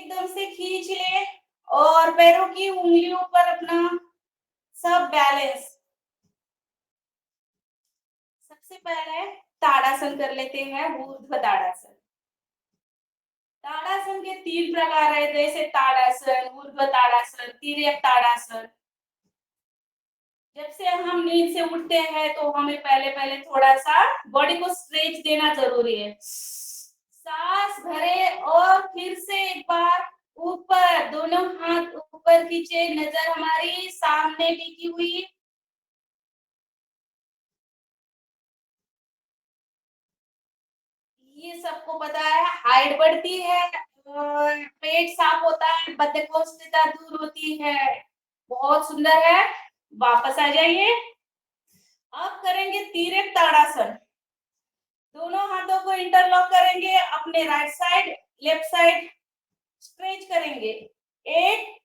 एकदम से खींच ले और पैरों की उंगलियों पर अपना सब बैलेंस। सबसे पहले ताड़ासन कर लेते हैं, ऊर्ध्व ताड़ासन। ताड़ासन के 3 प्रकार है, जैसे ताड़ासन, ऊर्ध्व ताड़ासन, तिर्यक ताड़ासन। जब से हम नींद से उठते हैं तो हमें पहले पहले थोड़ा सा बॉडी को स्ट्रेच देना जरूरी है। सांस भरे और फिर से एक बार ऊपर, दोनों हाथ ऊपर खींचे, नजर हमारी सामने टिकी हुई। ये सबको पता है, हाइट बढ़ती है और पेट साफ होता है, बद्धकोष्ठता दूर होती है। बहुत सुंदर है। वापस आ जाइए। अब करेंगे तिर्यक ताड़ासन। दोनों हाथों को इंटरलॉक करेंगे, अपने right side left side stretch करेंगे। एक,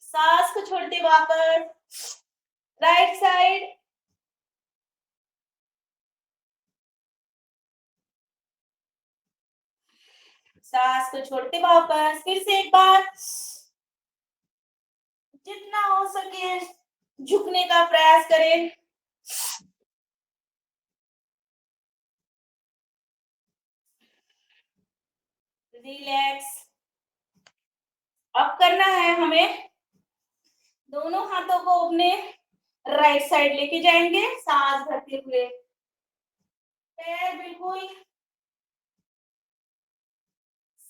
सांस को छोड़ते वापस राइट साइड, सांस को छोड़ते वापस, फिर से एक बार। जितना हो सके झुकने का प्रयास करें। रिलैक्स। अब करना है हमें, दोनों हाथों को अपने राइट साइड लेके जाएंगे, सांस भरते हुए। पैर बिल्कुल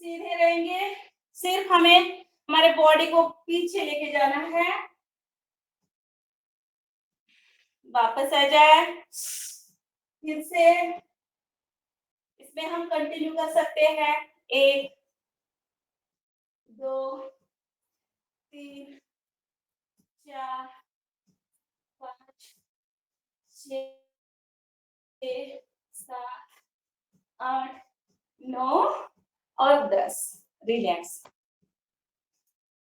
सीधे रहेंगे, सिर्फ हमें हमारे बॉडी को पीछे लेके जाना है। वापस आ जाए। फिर से इसमें हम कंटिन्यू कर सकते हैं। 1, 2, 3, 4, 5, 6, 7, 8, 9 और 10। रिलैक्स।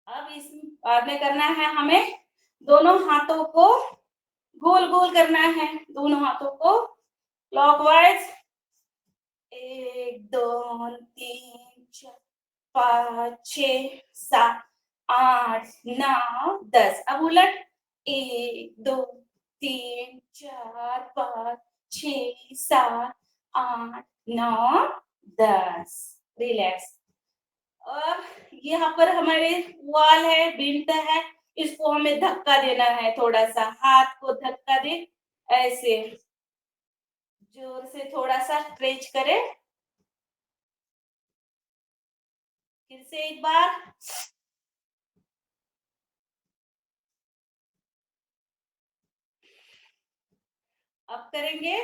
अब इस बाद में करना है हमें, दोनों हाथों को गोल गोल करना है, दोनों हाथों को क्लॉकवाइज। 1, 2, 3, 4, 5, 6, 7, 8, 9, 10। अब उलट। 1, 2, 3, 4, 5, 6, 7, 8, 9, 10। रिलैक्स। और यहाँ पर हमारे वॉल है, बिंट है, इसको हमें धक्का देना है, थोड़ा सा हाथ को धक्का दे, ऐसे जोर से थोड़ा सा स्ट्रेच करें। फिर से एक बार। अब करेंगे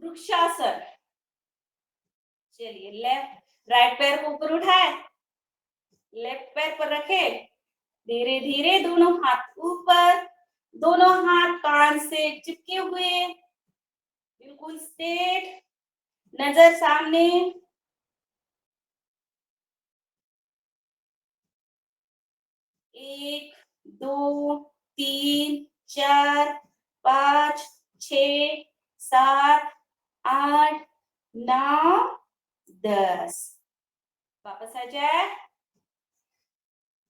वृक्षासन। चलिए, लेफ्ट राइट पैर को ऊपर उठाए, लेफ्ट पैर पर रखे, धीरे धीरे दोनों हाथ ऊपर, दोनों हाथ कान से चिपके हुए, बिल्कुल स्ट्रेट, नजर सामने। 1, 2, 3, 4, 5, 6, 7, 8, 9, 10। वापस आ जाए।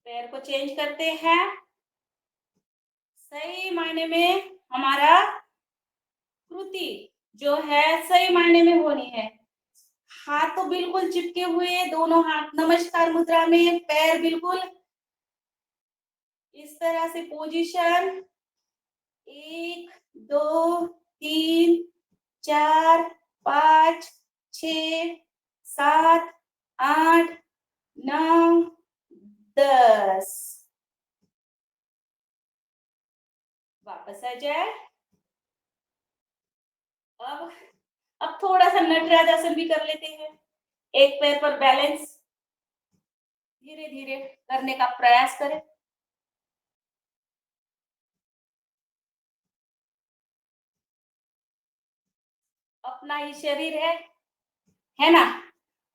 पैर को चेंज करते हैं। सही मायने में हमारा कृति जो है सही मायने में होनी है। हाथ तो बिल्कुल चिपके हुए, दोनों हाथ नमस्कार मुद्रा में, पैर बिल्कुल इस तरह से पोजीशन। 1, 2, 3, 4, 5, 6, 7, 8, 9, 10। वापस आ जाए। अब थोड़ा सा नटराज आसन भी कर लेते हैं। एक पैर पर बैलेंस, धीरे धीरे करने का प्रयास करें। अपना ही शरीर है ना,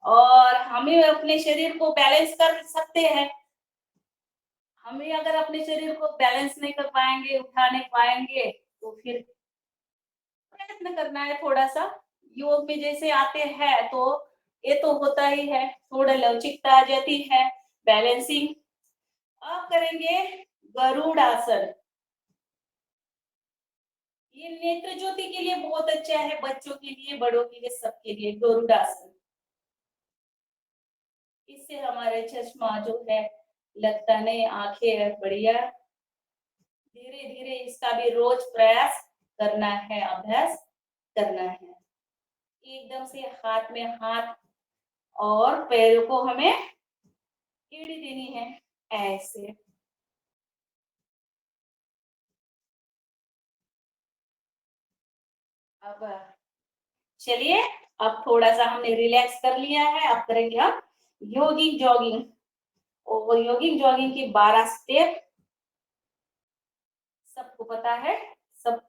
और हमें अपने शरीर को बैलेंस कर सकते हैं। हमें अगर अपने शरीर को बैलेंस नहीं कर पाएंगे, उठा नहीं पाएंगे, तो फिर प्रयत्न करना है थोड़ा सा। योग में जैसे आते हैं तो ये तो होता ही है, थोड़ा लवचिकता आ जाती है, बैलेंसिंग। अब करेंगे गरुड़ आसन। ये नेत्र ज्योति के लिए बहुत अच्छा है, बच्चों के लिए, बड़ों के लिए, सबके लिए गरुड़ आसन। इससे हमारे चश्मा जो है लगता नहीं, आंखें बढ़िया। धीरे धीरे इसका भी रोज प्रयास करना है, अभ्यास करना है। एकदम से हाथ में हाथ और पैरों को हमें एड़ी देनी है, ऐसे। अब चलिए, अब थोड़ा सा हमने रिलैक्स कर लिया है, अब करेंगे हम योगिंग जॉगिंग। और योगिंग जॉगिंग की 12 स्टेप सबको पता है, सब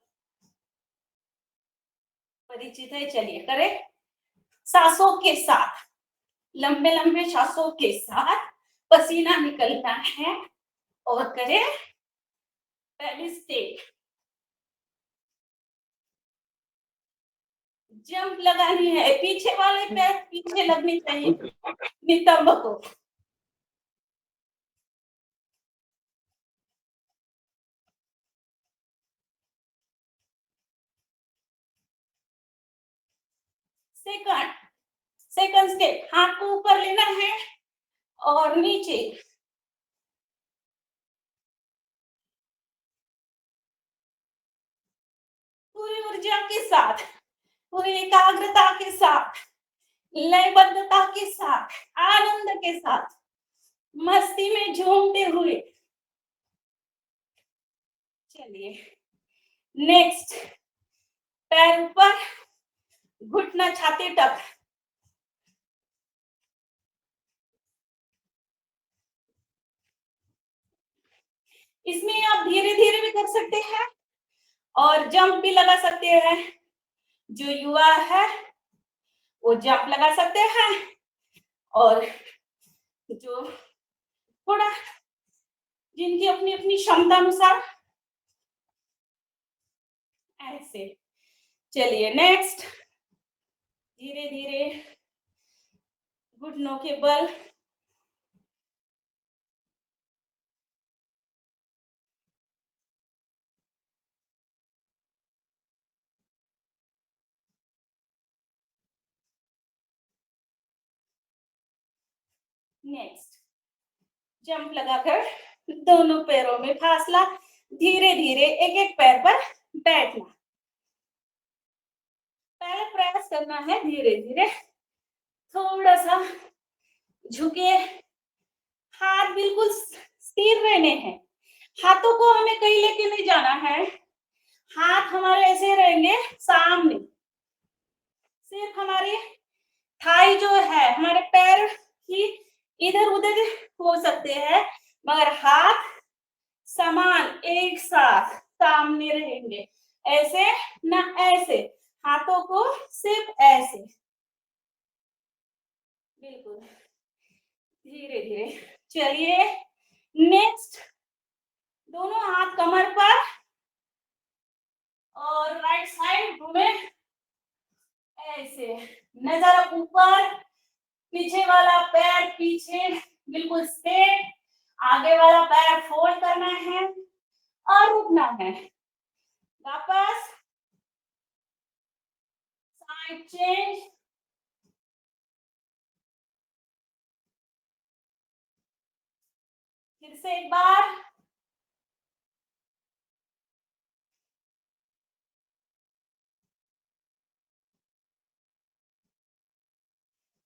परिचित है। चलिए करें, सांसों के साथ, लंबे लंबे सांसों के साथ पसीना निकलना है। और करें पहली स्टेप, जंप लगानी है, पीछे वाले पैर पीछे लगने चाहिए, नितंब को। सेकंड सेकंड स्टेप, हाथ को ऊपर लेना है और नीचे। पूरी ऊर्जा के साथ, पूरी एकाग्रता के साथ, लयबद्धता के साथ, आनंद के साथ, मस्ती में झूमते हुए। चलिए नेक्स्ट, पैर ऊपर, घुटना छाती टक। इसमें आप धीरे धीरे भी कर सकते हैं और जंप भी लगा सकते हैं। जो युवा है वो जंप लगा सकते हैं, और जो थोड़ा जिनकी अपनी अपनी क्षमता अनुसार ऐसे। चलिए नेक्स्ट, धीरे धीरे घुटनों के बल, नेक्स्ट जंप लगाकर दोनों पैरों में फासला, धीरे धीरे एक एक पैर पर बैठना। पहले प्रयास करना है धीरे धीरे, थोड़ा सा झुके, हाथ बिल्कुल स्थिर रहने हैं। हाथों को हमें कहीं लेके नहीं जाना है, हाथ हमारे ऐसे रहेंगे सामने। सिर्फ हमारी थाई जो है, हमारे पैर ही इधर उधर हो सकते हैं, मगर हाथ समान एक साथ सामने रहेंगे। ऐसे ना ऐसे, हाथों को सिर्फ ऐसे, बिल्कुल धीरे धीरे। चलिए नेक्स्ट, दोनों हाथ कमर पर और राइट साइड घूमे, ऐसे नजर ऊपर, पीछे वाला पैर पीछे बिल्कुल स्ट्रेट, आगे वाला पैर फोल्ड करना है और रुकना है। वापस साइड चेंज, फिर से एक बार।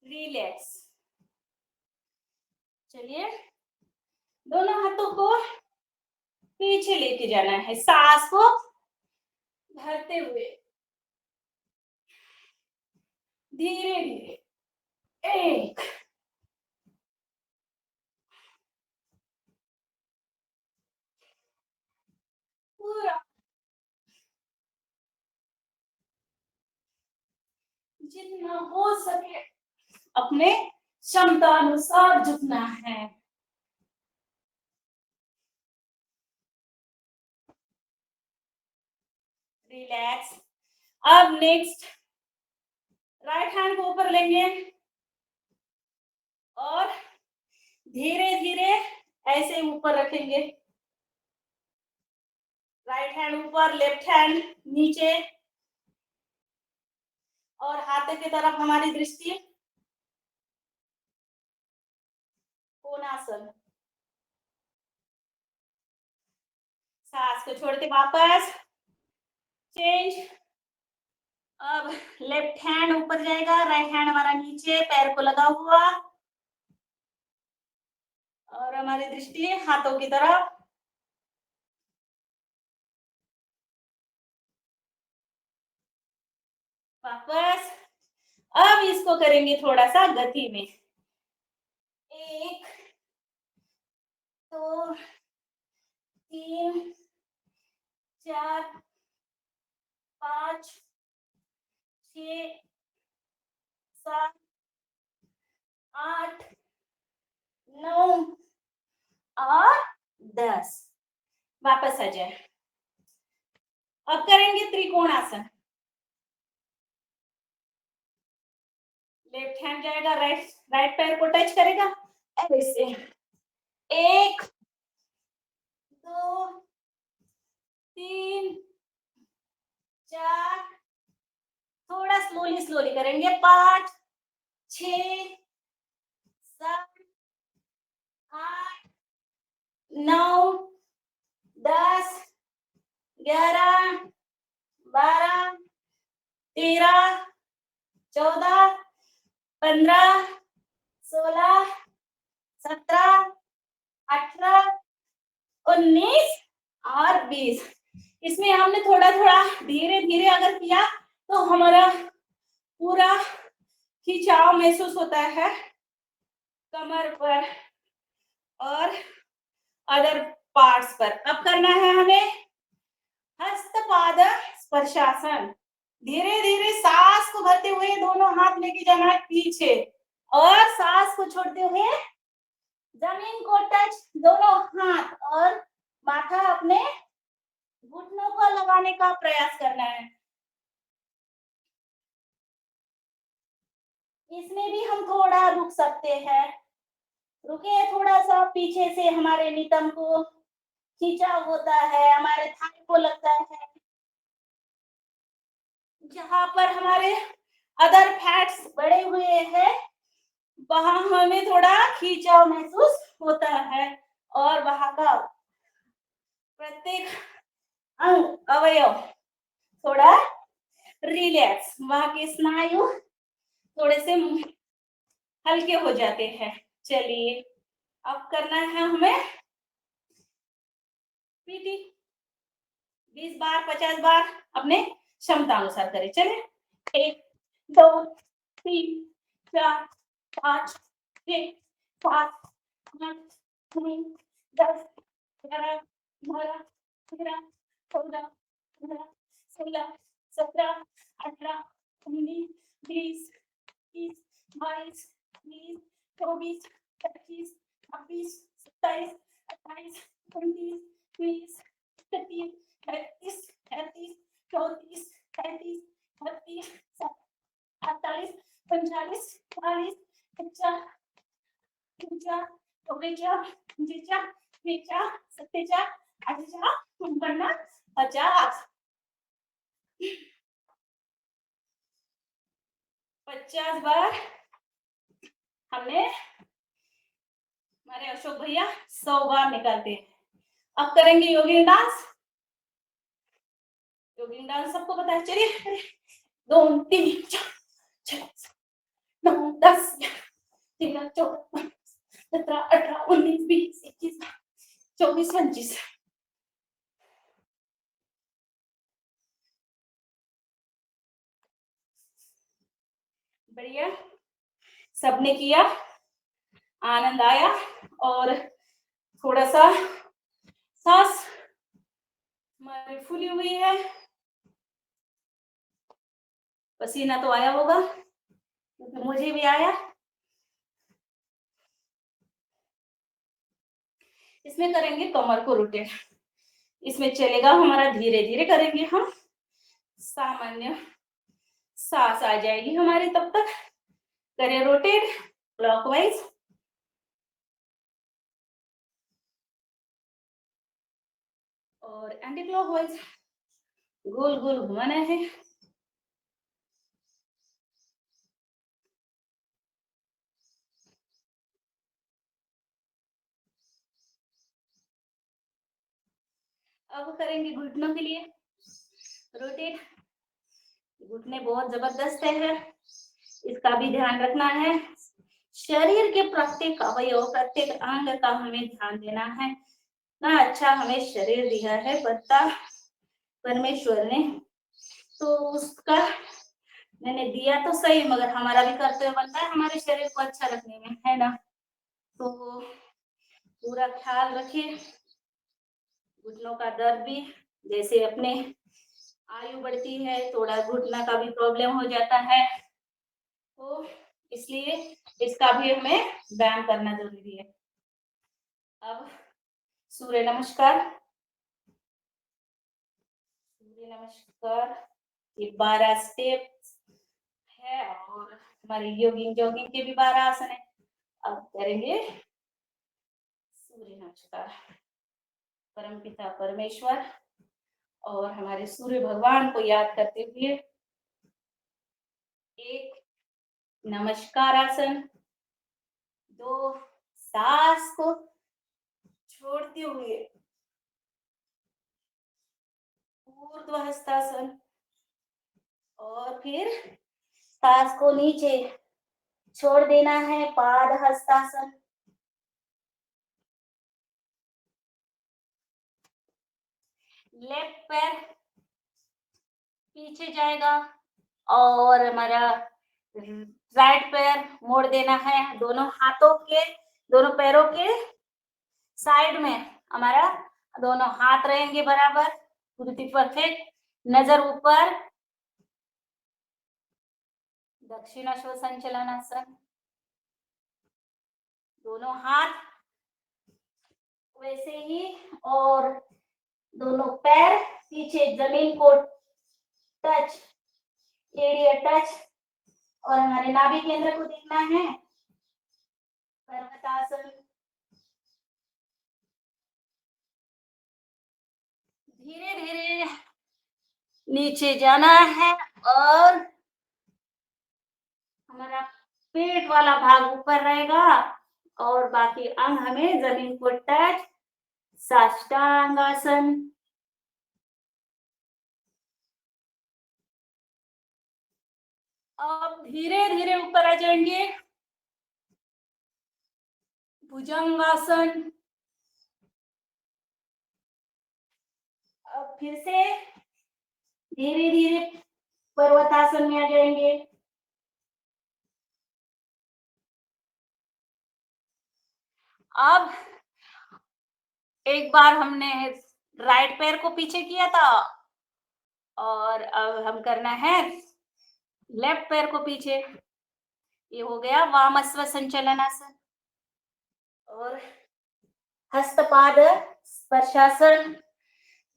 रिलैक्स। चलिए दोनों हाथों को पीछे लेके जाना है, सांस को भरते हुए, धीरे धीरे। एक, पूरा, जितना हो सके अपने क्षमता अनुसार झुकना है। रिलैक्स। अब नेक्स्ट राइट हैंड को ऊपर लेंगे और धीरे धीरे ऐसे ऊपर रखेंगे। राइट हैंड ऊपर, लेफ्ट हैंड नीचे और हाथ की तरफ हमारी दृष्टि। कोणासन। सांस को छोड़ के वापस चेंज। अब लेफ्ट हैंड ऊपर जाएगा, राइट हैंड हमारा नीचे पैर को लगा हुआ और हमारी दृष्टि हाथों की तरफ। वापस। अब इसको करेंगे थोड़ा सा गति में। 1 2 3 4 5 6 7 8 9 और 10। वापस आ जाए। अब करेंगे त्रिकोणासन। लेफ्ट हैंड जाएगा, राइट पैर को टच करेगा ऐसे। 1 2 3 4, थोड़ा स्लोली स्लोली करेंगे। 5 6 7 8 9 10 11 12 13 14 15 16 17 18 19 और 20। इसमें हमने थोड़ा थोड़ा धीरे धीरे अगर किया तो हमारा पूरा खिंचाव महसूस होता है कमर पर और अदर पार्ट्स पर। अब करना है हमें हस्तपाद स्पर्शासन। धीरे धीरे सांस को भरते हुए दोनों हाथ लेके जाना है पीछे और सांस को छोड़ते हुए जमीन को टच दोनों हाथ और माथा अपने घुटनों को लगाने का प्रयास करना है। इसमें भी हम थोड़ा रुक सकते हैं। रुके थोड़ा सा, पीछे से हमारे नितंब को खींचाव होता है, हमारे थाई को लगता है। जहां पर हमारे अदर फैट्स बढ़े हुए हैं वहां हमें थोड़ा खींचाव महसूस होता है और वहां का प्रत्येक अंग अवयव थोड़ा रिलैक्स, वहां के स्नायु थोड़े से हल्के हो जाते हैं। चलिए अब करना है हमें पीटी। 20 बार 50 बार अपने क्षमता अनुसार करें। चले 1 2 3 4 5 6 7 8 9 10 11 12 13 14 15 16 17 18 19 20 21 22 23 24 25 26 27 28 29 20 31 32 33 34 35 36 48 45 46 50 54 54 55 56 57 58 59 50। 50 बार हमने हमारे अशोक भैया 100 बार निकालते हैं। अब करेंगे योगिनी डांस। योगिनी डांस सबको पता है। चलिए 2 3 4 6 9 10 13 14 17 18 19 20 21 24 25। बढ़िया, सबने किया, आनंद आया और थोड़ा सा सांस हमारी फूली हुई है। पसीना तो आया होगा, मुझे भी आया। इसमें करेंगे कमर को रोटेट। इसमें चलेगा हमारा, धीरे धीरे करेंगे हम। सामान्य सांस आ जाएगी हमारी। तब तक करें रोटेट क्लॉकवाइज और एंटी क्लॉकवाइज, गोल गोल घुमाना है। अब करेंगे घुटनों के लिए रोटेट। घुटने बहुत जबरदस्त है, इसका भी ध्यान रखना है। शरीर के प्रत्येक अवयव, प्रत्येक अंग का हमें ध्यान देना है। ना अच्छा हमें शरीर दिया है बता परमेश्वर ने, तो उसका मैंने दिया तो सही, मगर हमारा भी कर्तव्य बनता है हमारे शरीर को अच्छा रखने में, है ना। तो पूरा ख्याल रखिए। घुटनों का दर्द भी, जैसे अपने आयु बढ़ती है थोड़ा घुटना का भी प्रॉब्लम हो जाता है, तो इसलिए इसका भी हमें व्यायाम करना जरूरी है। अब सूर्य नमस्कार। सूर्य नमस्कार ये 12 स्टेप है और हमारे योगिंग जॉगिंग के भी 12 आसन है। अब करेंगे सूर्य नमस्कार। परमपिता परमेश्वर और हमारे सूर्य भगवान को याद करते हुए एक नमस्कार आसन, 2 सांस को छोड़ते हुए ऊर्ध्व हस्तासन और फिर सांस को नीचे छोड़ देना है, पाद हस्तासन। लेफ्ट पैर पीछे जाएगा और हमारा राइट पैर मोड़ देना है। दोनों हाथों के, दोनों पैरों के साइड में हमारा दोनों हाथ रहेंगे बराबर, पूरी परफेक्ट। नजर ऊपर, दक्षिणाश्व संचलनासन। दोनों हाथ वैसे ही और दोनों पैर पीछे जमीन को टच, एरिया टच, और हमारे नाभि केंद्र को देखना है। पर्वतासन। धीरे धीरे नीचे जाना है और हमारा पेट वाला भाग ऊपर रहेगा और बाकी अंग हमें जमीन को टच। साष्टांगासन। अब धीरे धीरे ऊपर आ जाएंगे, भुजंगासन। अब फिर से धीरे धीरे पर्वतासन में आ जाएंगे। अब एक बार हमने राइट पैर को पीछे किया था और अब हम करना है लेफ्ट पैर को पीछे। ये हो गया वामस्व संचलनासन। और हस्तपाद स्पर्शासन।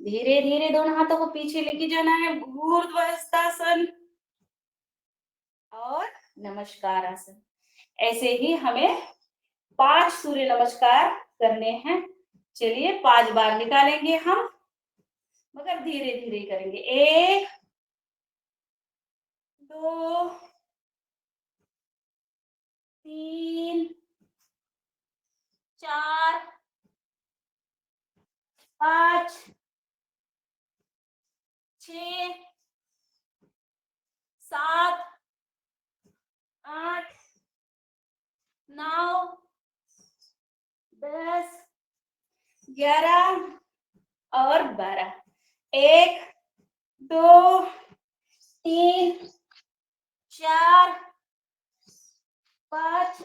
धीरे धीरे दोनों हाथों को पीछे लेके जाना है, ऊर्ध्व हस्तासन और नमस्कार आसन। ऐसे ही हमें 5 सूर्य नमस्कार करने हैं। चलिए 5 बार निकालेंगे हम, मगर धीरे धीरे करेंगे। 1 2 3 4 5 6 7 8 9 10 11 और 12। 1 2 3 4 5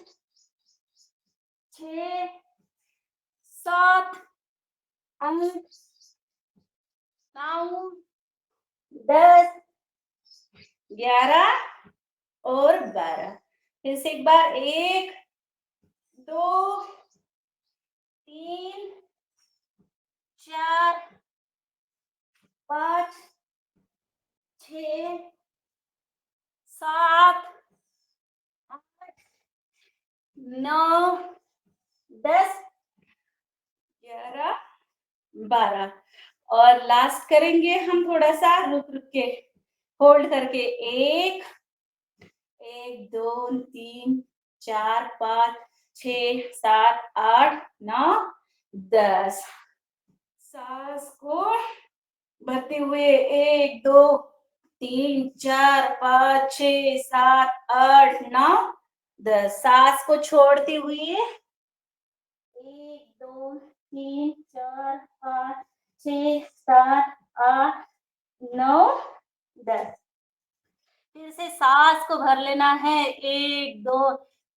6 7 8 9 10 11 और 12। फिर से एक बार 1 2 3 4 5 6 7 8 9 10 11 12 और लास्ट करेंगे हम थोड़ा सा रुक रुक के होल्ड करके 1 1 2 3 4 5 6 7 8 9 10 सांस को भरते हुए 1 2 3 4 5 6 7 8 9 10 सांस को छोड़ते हुए 1 2 3 4 5 6 7 8 9 10 फिर से सांस को भर लेना है 1 2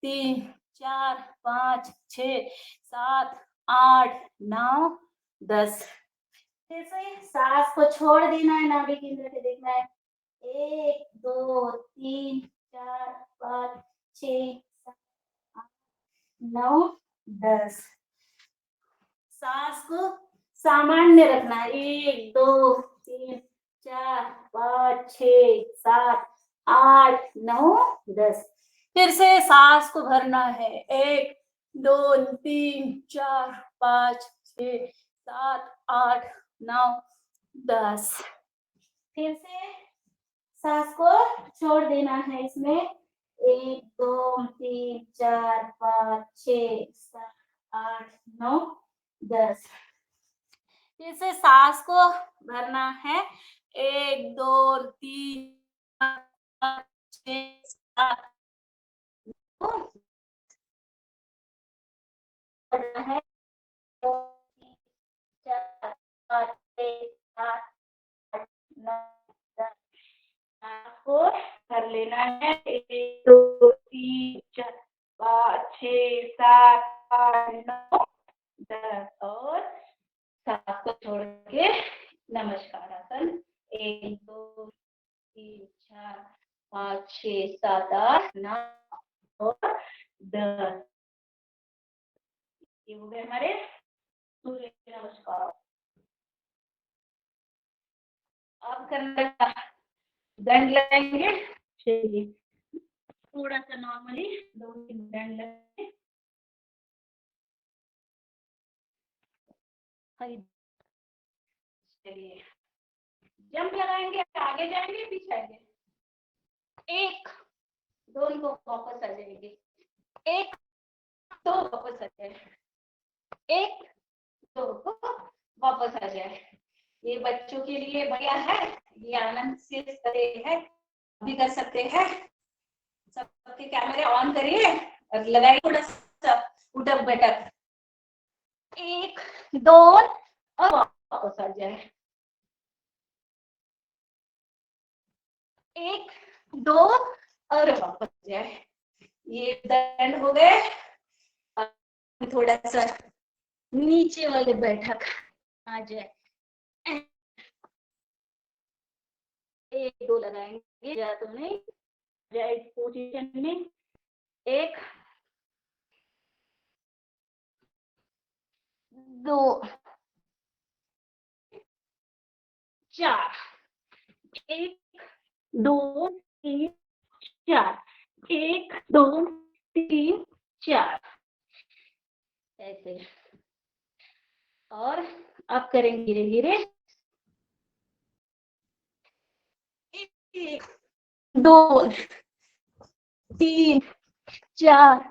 3 4 5 6 7 8 9 10 फिर से सांस को छोड़ देना है नाभि केंद्र पे देखना है 1 2 3 4 5 6 7 8 9 10 सांस को सामान्य रखना है 1 2 3 4 5 6 7 8 9 10 फिर से सांस को भरना है 1 2 3 4 5 6 7 8 9 10 फिर से सांस को छोड़ देना है इसमें 1 2 3 4 5 6 7 8 9 10 फिर से सांस को भरना है 1 2 3 4 5 6 7 करना है 2 3 4 5 6 7 8 9 10 आपको कर लेना है 1 2 3 4 5 6 7 8 9 10 और सांस को छोड़ के नमस्कार आसन 1 2 3 4 5 6 7 8 9 और 10 ये हो गए हमारे सूर्य नमस्कार। अब करना दंड लगाएंगे चलिए थोड़ा सा नॉर्मली 2-3 दंड लगाएंगे चलिए जंप लगाएंगे आगे जाएंगे पीछे आएंगे 1 2 को वापस आ जाएंगे 1 2 वापस आ जाए 1 2 को वापस आ जाए ये बच्चों के लिए बढ़िया है ये आनंद से है भी कर सकते हैं सबके कैमरे ऑन करिए और लगाइए थोड़ा सा उठक बैठक 1 2 और वापस आ जाए 1 2 और वापस आ जाए ये दंड हो गए थोड़ा सा नीचे वाले बैठक आ जाए 1 2 लगाएंगे या तो नहीं राइट पोजीशन में 1 2 4 1 2 3 4 1 2 3 4 ऐसे और अब करेंगे धीरे धीरे 1 2 3 4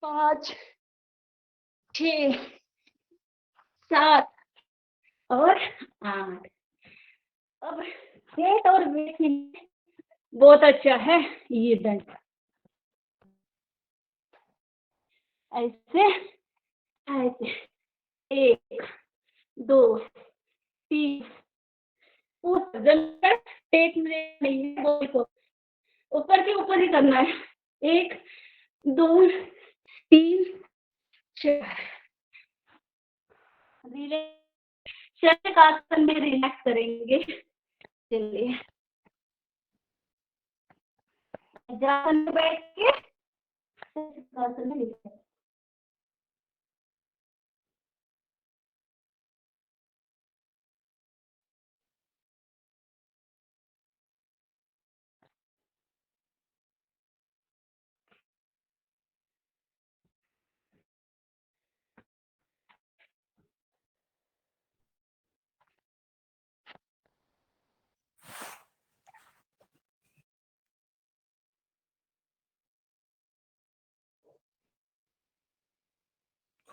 5 6 7 और 8 अब पेट और वेट में बहुत अच्छा है ये दंड ऐसे ऐसे 1 2 3 पेट में नहीं बॉडी को ऊपर के ऊपर ही करना है 1 2 3 4 रिलैक्स आसन में रिलैक्स करेंगे चलिए आसन में बैठ के आसन में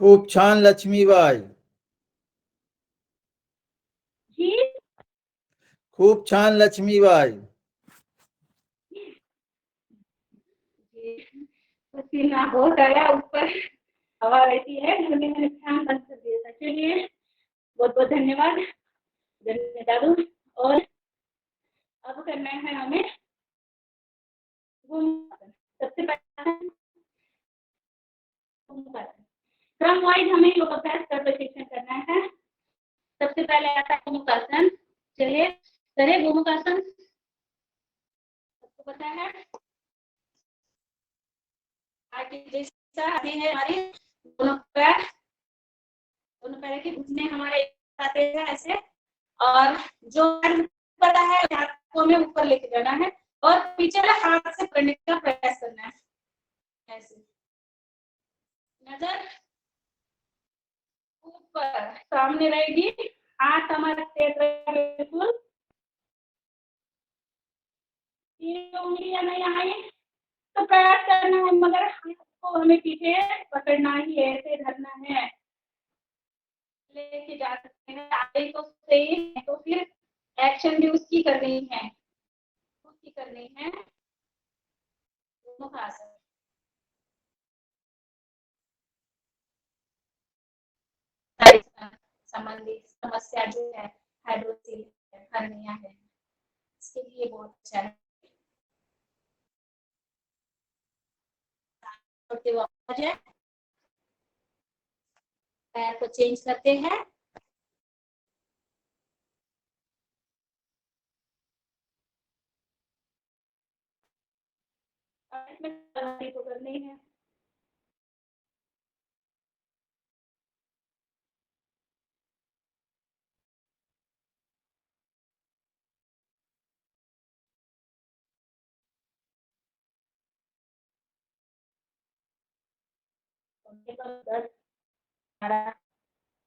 खूप छान लक्ष्मीबाई. जी खूप छान लक्ष्मीबाई. पसीना बहुत आया, ऊपर हवा रहती है घर में, मैंने फैन बंद कर दिया था. चलिए बहुत बहुत धन्यवाद दादू. और अब करना है हमें गोमुखासन. सबसे पहले गोमुखासन क्रम वाइज हमें योगाभ्यास कर प्रशिक्षण करना है. सबसे पहले आता है गोमुखासन. चलिए करें गोमुखासन. सबको पता है आगे जैसा अभी है हमारी दोनों पैर के घुटने हमारे आते हैं ऐसे, और जो पता है हाथ को हमें ऊपर लेके जाना है और पीछे वाले हाथ से पकड़ने का प्रयास करना है. ऐसे नजर ऊपर सामने रहेगी, हाथ हमारा स्ट्रेट रहेगा बिल्कुल. तीन उंगलियां नहीं आई तो प्रयास करना है, मगर हाथ को हमें पीछे पकड़ना ही है, ऐसे धरना है. लेके जा सकते हैं आगे तो सही है, तो फिर एक्शन भी उसकी करनी है, उसकी करनी है. मुखासन संबंधी समस्या जो है हाइड्रोसिल हर्निया है, इसके लिए बहुत अच्छा है. पैर को चेंज करते हैं. तो करनी है.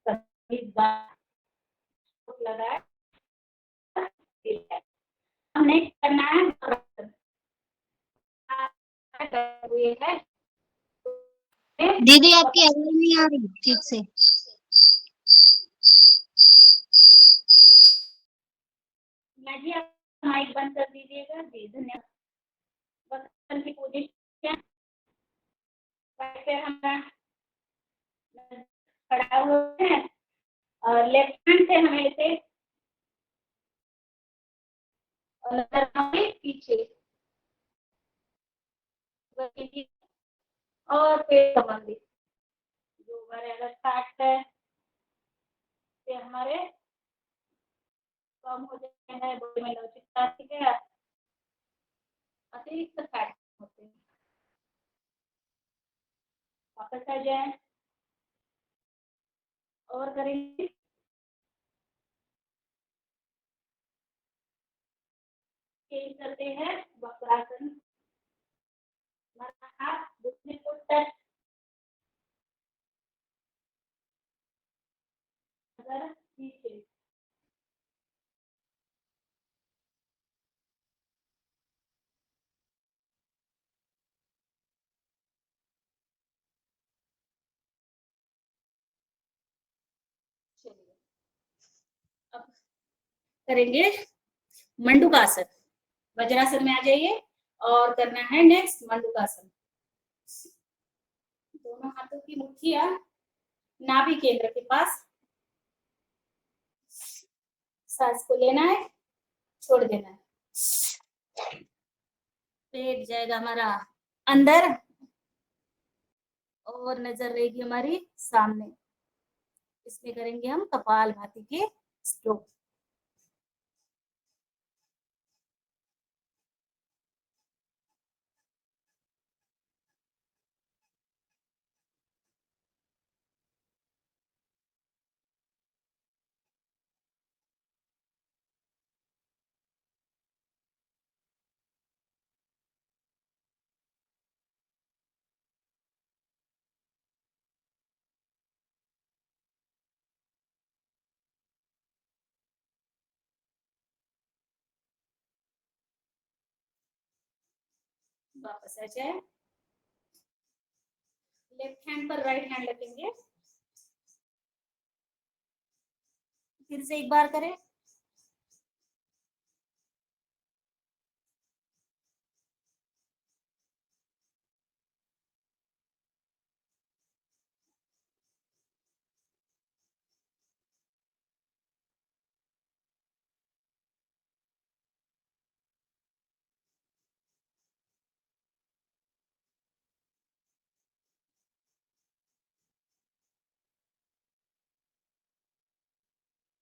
दस 20 बार लगा हमने करना है. है दीदी आपकी आवाज नहीं आ रही ठीक से. जी आप माइक बंद कर दीजिएगा. जी धन्यवाद. बस की पोजीशन पे हम खड़ा हुए हैं और लेफ्ट हैंड से हमें इसे और पीछे और पेट संबंधित जो हमारे अगर फैट है से हमारे कम हो जाते हैं, बॉडी में लवचिकता, ठीक है, अतिरिक्त फैट होते हैं. वापस आ जाए और करेंगे. चेंज करते हैं वक्रासन. हाथ घुटने को टच अगर पीछे चलिए अब करेंगे मंडूकासन. वज्रासन में आ जाइए और करना है नेक्स्ट मंडूकासन. दोनों हाथों की मुट्ठियां नाभि केंद्र के पास, सांस को लेना है, छोड़ देना है. पेट जाएगा हमारा अंदर और नजर रहेगी हमारी सामने. इसमें करेंगे हम कपालभाति के स्ट्रोक. वापस आ जाए. लेफ्ट हैंड पर राइट हैंड रखेंगे फिर से एक बार करें।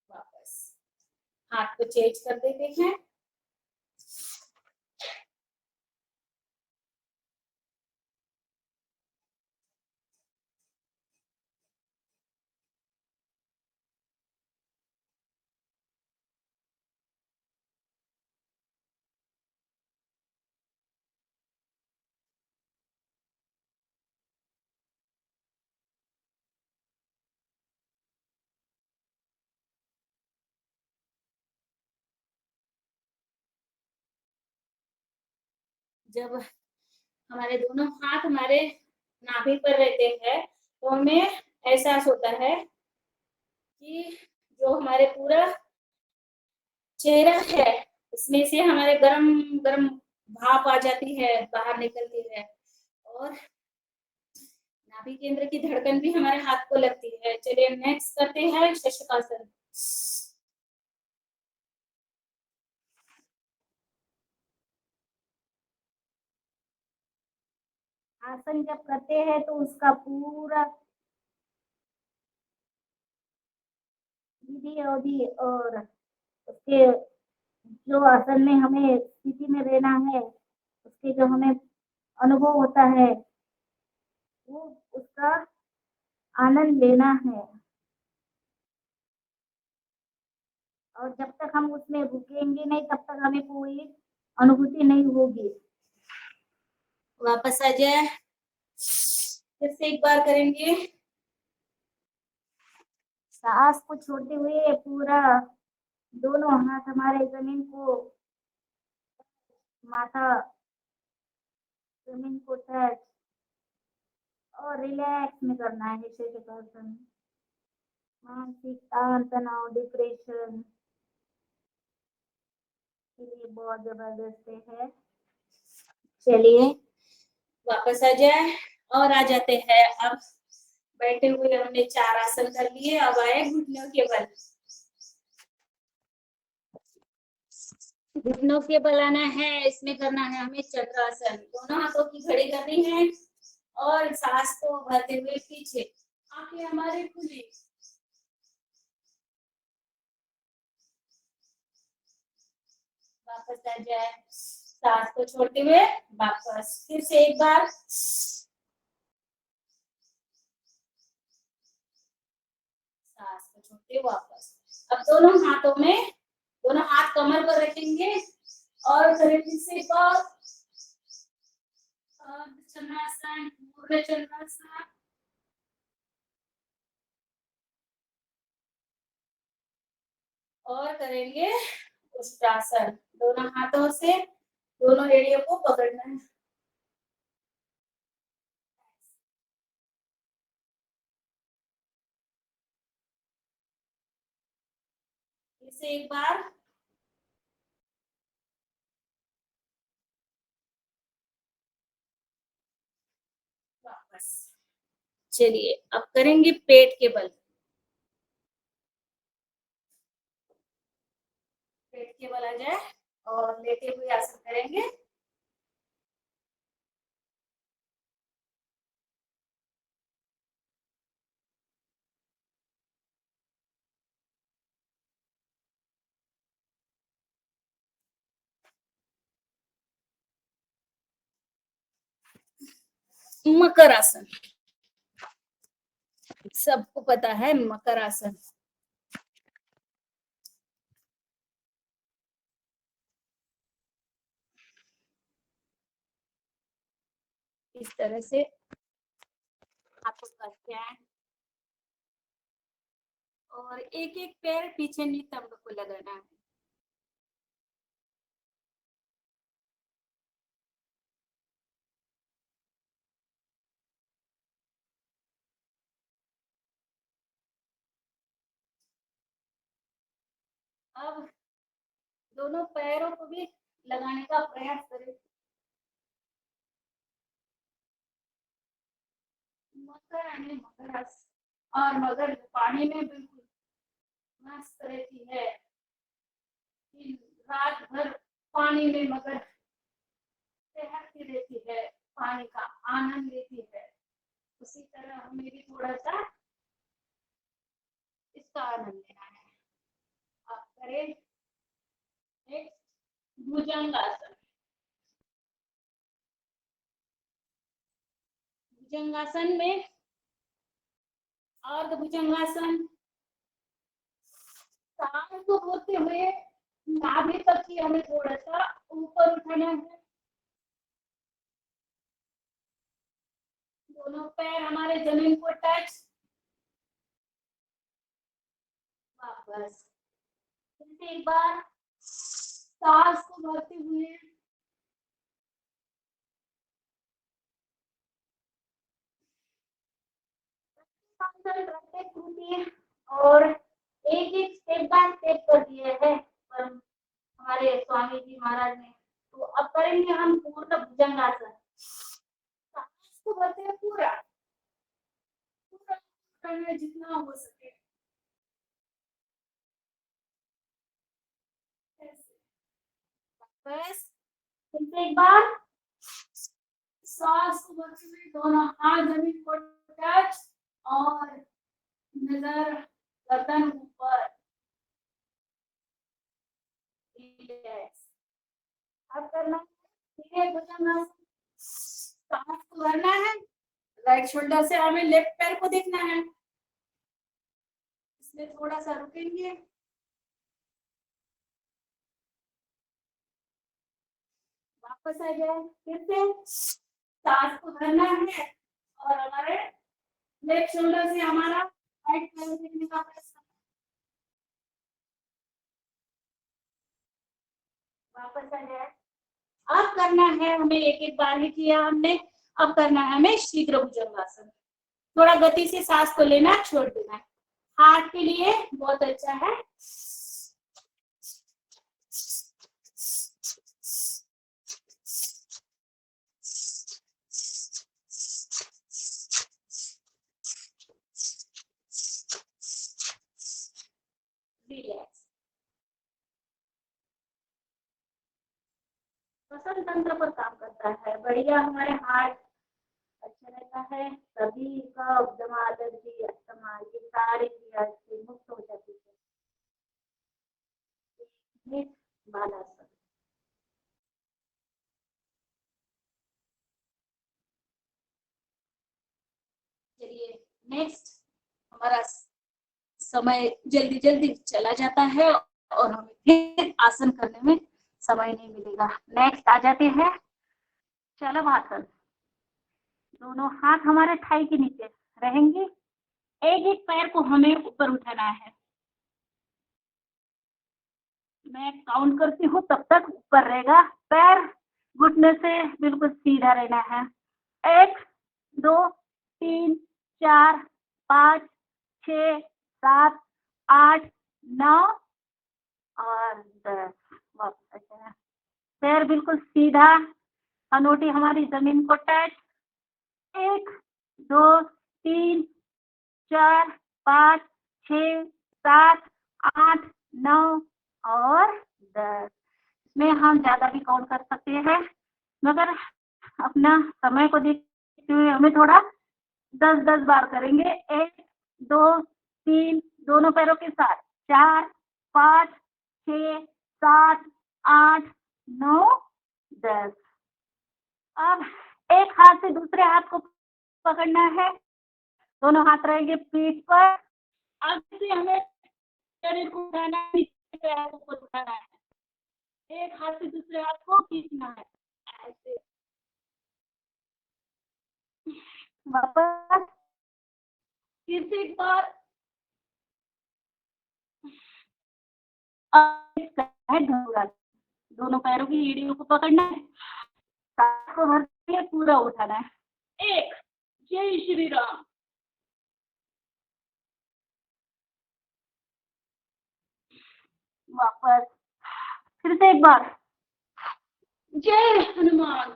वापस हाथ को चेंज कर देते हैं। जब हमारे दोनों हाथ हमारे नाभि पर रहते हैं तो हमें एहसास होता है कि जो हमारे पूरा चेहरा है इसमें से हमारे गरम गरम भाप आ जाती है, बाहर निकलती है। और नाभि केंद्र की धड़कन भी हमारे हाथ को लगती है। चलिए नेक्स्ट करते हैं शशकासन। आसन जब करते हैं तो उसका पूरा विधि अवधि और उसके जो आसन में हमें स्थिति में रहना है, उसके जो हमें अनुभव होता है, वो उसका आनंद लेना है। और जब तक हम उसमें रुकेंगे नहीं तब तक हमें कोई अनुभूति नहीं होगी। वापस आ जाए, फिर से एक बार करेंगे। सांस को छोड़ते हुए पूरा दोनों हाथ हमारे जमीन को, माथा जमीन को टच और रिलैक्स में करना है शशकासन। मानसिक तान तनाव डिप्रेशन के लिए बहुत जबरदस्त है। चलिए वापस आ जाए और आ जाते हैं। अब बैठे हुए हमने 4 आसन कर लिए, अब आए घुटनों के बल। घुटनों के बल आना है, इसमें करना है हमें चक्रासन। दोनों हाथों की घड़ी करनी है और सांस को भरते हुए पीछे आंखें हमारे खुली। वापस आ जाए, सांस को छोड़ते हुए वापस फिर से एक बार। सांस को छोड़ते वापस। अब दोनों हाथों में, दोनों हाथ कमर पर रखेंगे और करेंगे से बार चन्द्रासन, पूर्ण चन्द्रासन। और करेंगे उष्ट्रासन। दोनों हाथों से दोनों एड़ियों को पकड़ना है। इसे एक बार। वापस। चलिए अब करेंगे पेट के बल। पेट के बल आ जाए और लेटे हुए आसन करेंगे। मकर आसन, सबको पता है मकर आसन। इस तरह से हाथों का स्टैंड और एक एक पैर पीछे नितंब को लगाना है। अब दोनों पैरों को भी लगाने का प्रयास करें। मकर यानी मकरस, और मगर पानी में बिल्कुल मस्त रहती है। रात भर पानी में मगर तैरती रहती है, पानी का आनंद लेती है। उसी तरह हमें भी थोड़ा सा इसका आनंद लेना है। आप करें नेक्स्ट भुजंगासन। भुजंगासन में अर्ध भुजंगासन, सांस को भरते हुए नाभि तक ही हमें थोड़ा सा ऊपर उठाना है। दोनों पैर हमारे जमीन को टच। वापस फिर से एक बार सांस को भरते हुए रखते टूटिए, और एक एक स्टेप बाय स्टेप कर दिए है पर हमारे स्वामी जी महाराज ने। तो अब करेंगे हम पूर्ण भुजंगासन। सांस को भरते हुए पूरा पूरा करना है जितना हो सके। ऐसे बस फिर से एक बार सांस को भरते हुए दोनों हाथ जमीन को टच, और नजर गर्दन ऊपर। अब करना है भुजंगासन। सांस को भरना है, राइट शोल्डर से हमें लेफ्ट पैर को देखना है। इसमें थोड़ा सा रुकेंगे, वापस आ जाए। फिर से सांस को भरना है, और हमारे लेफ्ट शोल्डर से हमारा राइट पैर देखने का प्रयास करना है। वापस आ जाए। अब करना है हमें, एक एक बार ही किया हमने, अब करना है हमें शीघ्र भुजंगासन। थोड़ा गति से सांस को लेना छोड़ देना है, हार्ट के लिए बहुत अच्छा है। रिलैक्स। श्वसन तंत्र पर काम करता है, बढ़िया हमारे हार्ट अच्छा रहता है। सभी कफ, दमा, एलर्जी, अस्थमा, ये सारी क्रिया से मुक्त हो जाती है। बालासन। चलिए नेक्स्ट, हमारा समय जल्दी जल्दी चला जाता है और हमें फिर आसन करने में समय नहीं मिलेगा। नेक्स्ट आ जाते हैं चलवासन। दोनों हाथ हमारे थाई के नीचे रहेंगे, एक एक पैर को हमें ऊपर उठाना है। मैं काउंट करती हूँ तब तक ऊपर रहेगा, पैर घुटने से बिल्कुल सीधा रहना है। 1 2 3 4 5 6 7 8 9 और 10। वापस अच्छा, पैर बिल्कुल सीधा, हनोटी हमारी जमीन को टच। 1 2 3 4 5 6 7 8 9 और 10। इसमें हम ज्यादा भी काउंट कर सकते हैं, मगर अपना समय को देखते हुए हमें थोड़ा 10-10 बार करेंगे। 1 2 3 दोनों पैरों के साथ, 4 5 6 7 8 9 10। अब एक हाथ से दूसरे हाथ को पकड़ना है, दोनों हाथ रहेंगे पीठ पर। आगे से हमें शरीर को उठाना है, पैरों को उठाना है, एक हाथ से दूसरे हाथ को खींचना है ऐसे। वापस फिर से एक बार दोनों पैरों की एड़ियों को पकड़ना है, सांस को भर के पूरा उठाना है। 1 जय श्री राम। वापस फिर से एक बार। जय हनुमान।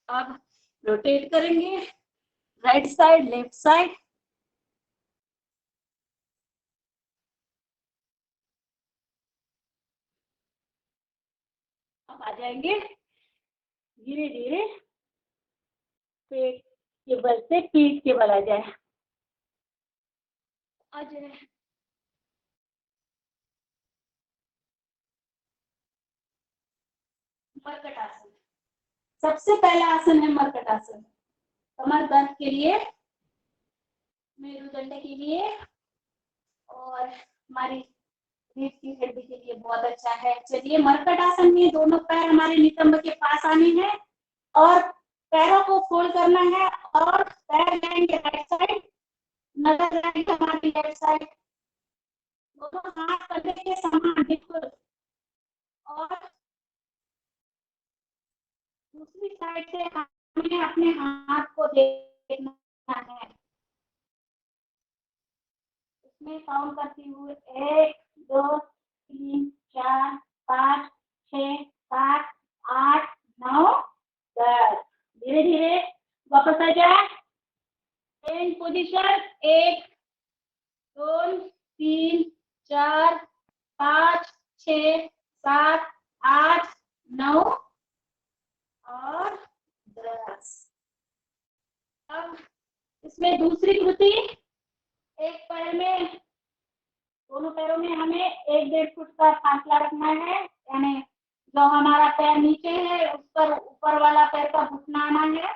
अब रोटेट करेंगे, राइट साइड लेफ्ट साइड। अब आ जाएंगे धीरे धीरे पेट के बल से पीठ के बल आ जाए। आ जाए मरकट आसन। सबसे पहला आसन है मरकट आसन। कमर दर्द के लिए, मेरुदंड के लिए और हमारी रीढ़ की हड्डी के लिए बहुत अच्छा है। चलिए मरकट आसन में दोनों पैर हमारे नितंब के पास आने हैं और पैरों को फोल्ड करना है और पैर जाएंगे राइट साइड, नजर जाएंगे हमारी लेफ्ट साइड। दोनों हाथ कंधे के समान बिल्कुल। और दूसरी साइड से हमें अपने हाथ को देखना है। इसमें काउंट करती हुए 1 2 3 4 5 6 7 8 9 10। धीरे धीरे वापस आ जाए चेंज पोजीशन। 1 2 3 4 5 6 7 8 9 और 10। अब इसमें दूसरी कृति, एक पैर में, दोनों पैरों में हमें 1-1.5 फुट का फासला रखना है, यानी जो हमारा पैर नीचे है उस पर ऊपर वाला पैर का घुटना आना है।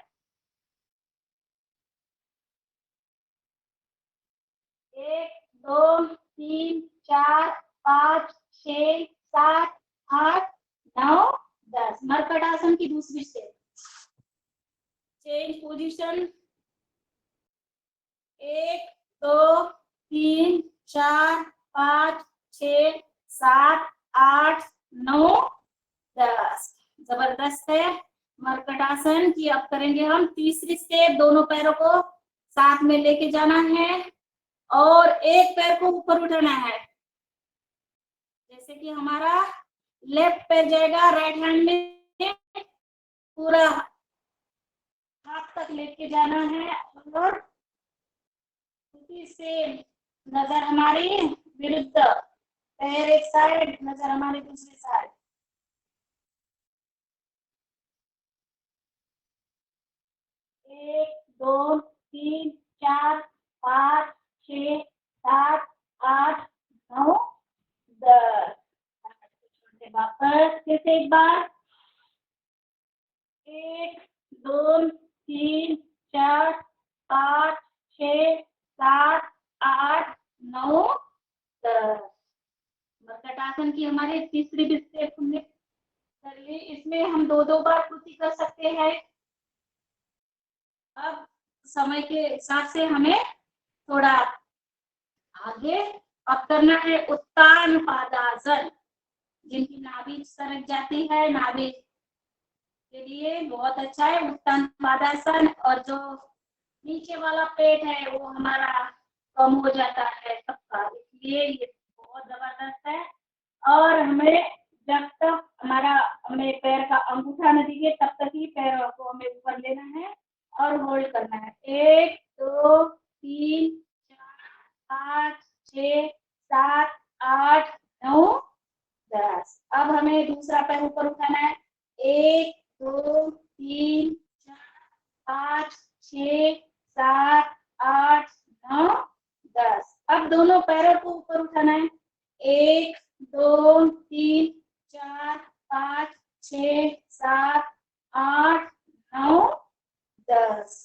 1 2 3 4 5 6 7 8 9 10। मरकट आसन की दूसरी स्टेप। Change position. 1 2 3 4 5 6 7 8 9 10। जबरदस्त है मरकट आसन की। अब करेंगे हम तीसरी स्टेप। दोनों पैरों को साथ में लेके जाना है और एक पैर को ऊपर उठाना है। जैसे कि हमारा लेफ्ट पैर जाएगा राइट हैंड में, पूरा हाथ तक लेके जाना है और उसी से नजर हमारी विरुद्ध, पैर एक साइड, नजर हमारी दूसरी साइड। 1 2 3 4 5 6 7 8 9 10। वापस फिर से एक बार। 1 2 3 4 5 6 7 8 9 10। मरकट आसन की हमारी तीसरी स्टेप हमने कर ली। इसमें हम दो दो बार कृति कर सकते हैं। अब समय के हिसाब से हमें थोड़ा आगे अब करना है उत्तान पादासन। जिनकी नाभि सरक जाती है, नाभि के लिए बहुत अच्छा है उत्तान पादासन। और जो नीचे वाला पेट है वो हमारा कम हो जाता है सबका, इसलिए ये बहुत जबरदस्त है। और हमें जब तक हमारा, हमें पैर का अंगूठा न दिखे तब तक ही पैरों को हमें ऊपर लेना है और होल्ड करना है। 1 2 3 4 5 6 7 8 9 10। अब हमें दूसरा पैर ऊपर उठाना है। 1 2 3 4 5 6 7 8 9 10। अब दोनों पैरों को ऊपर उठाना है। 1 2 3 4 5 6 7 8 9 10।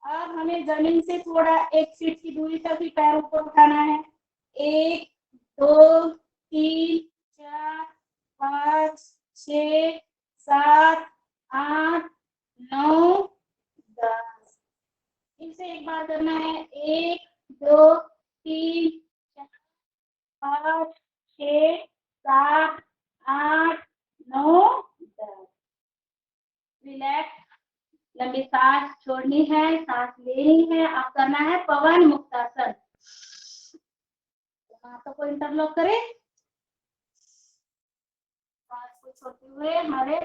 अब हमें जमीन से थोड़ा 1 फीट की दूरी तक ही पैर ऊपर उठाना है। 1 2 3 4 5 6 7 8 9 10। फिर से एक बार करना है। 1 2 3 4 5 6 7 8 9 10। रिलैक्स लंबी सांस छोड़नी है, सांस लेनी है। अब करना है पवन मुक्तासन। हाथों को इंटरलॉक करें, सांस को छोड़ते हुए हमारे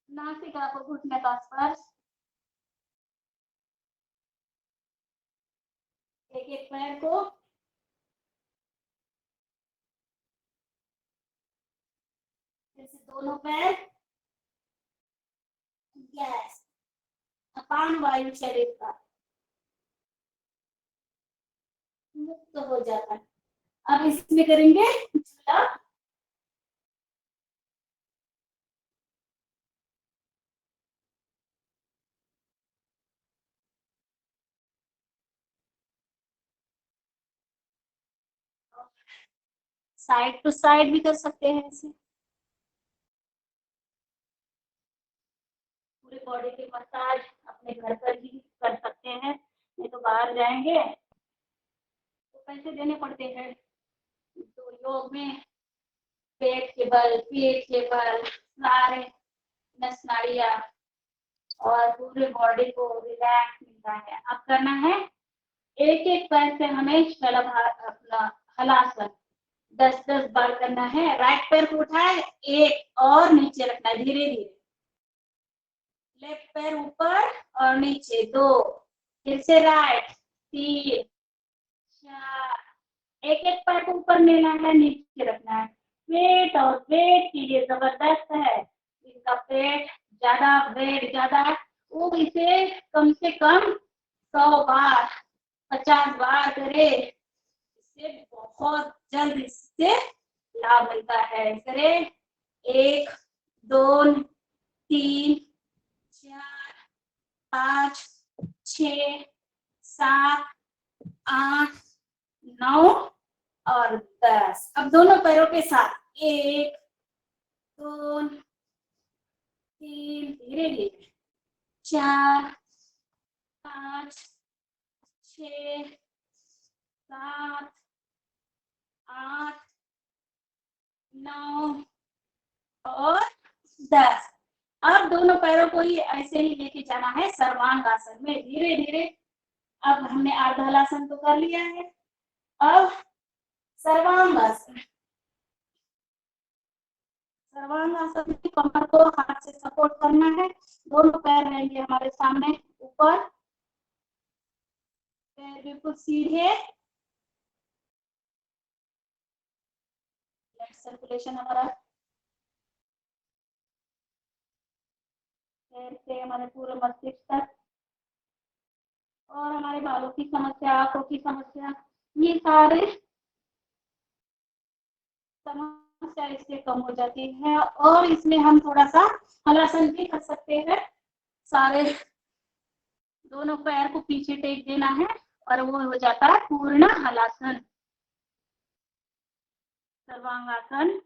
नासिका को घुटने का स्पर्श। एक एक पैर को फिर से दोनों पैर। यस, अपान वायु शरीर का मुक्त हो जाता है। अब इसमें करेंगे झूला। साइड टू साइड भी कर सकते हैं ऐसे। पूरे बॉडी के मसाज अपने घर पर ही कर सकते हैं, नहीं तो बाहर जाएंगे तो पैसे देने पड़ते हैं। तो योग में पेट के बल, पीठ के बल, सारे नस नाड़ियां और पूरे बॉडी को रिलैक्स मिलता है। अब करना है एक एक पैर से हमें अपना हलासन 10-10 बार करना है। राइट पैर को उठाए, एक और नीचे रखना है धीरे धीरे। लेफ्ट पैर ऊपर और नीचे, 2, फिर से राइट, 3, 4। एक एक पैर को ऊपर लेना है, नीचे रखना है। पेट और पेट के लिए जबरदस्त है। इनका पेट ज्यादा, वेट ज्यादा, वो इसे कम से कम 100 बार 50 बार करे, इससे बहुत जल्द इससे लाभ मिलता है। करे 1, 2, 3, 4, 5, 6, 7, 8, 9 और 10। अब दोनों पैरों के साथ 1, 2, 3, धीरे धीरे, 4, 5, 6, 7, 8, 9 और 10। अब दोनों पैरों को ही ऐसे ही लेके जाना है सर्वांगासन में, धीरे धीरे। अब हमने अर्धहलासन तो कर लिया है, अब सर्वांगासन। सर्वांगासन में कमर को हाथ से सपोर्ट करना है। दोनों पैर रहेंगे हमारे सामने ऊपर, पैर बिल्कुल सीधे। ब्लड सर्कुलेशन हमारा पैर से हमारे पूरे मस्तिष्क तक। और हमारे बालों की समस्या, आंखों की समस्या, ये सारे समस्या इससे कम हो जाती है। और इसमें हम थोड़ा सा हलासन भी कर सकते हैं। सारे दोनों पैर को पीछे टेक देना है और वो हो जाता है पूर्ण हलासन। सर्वांगासन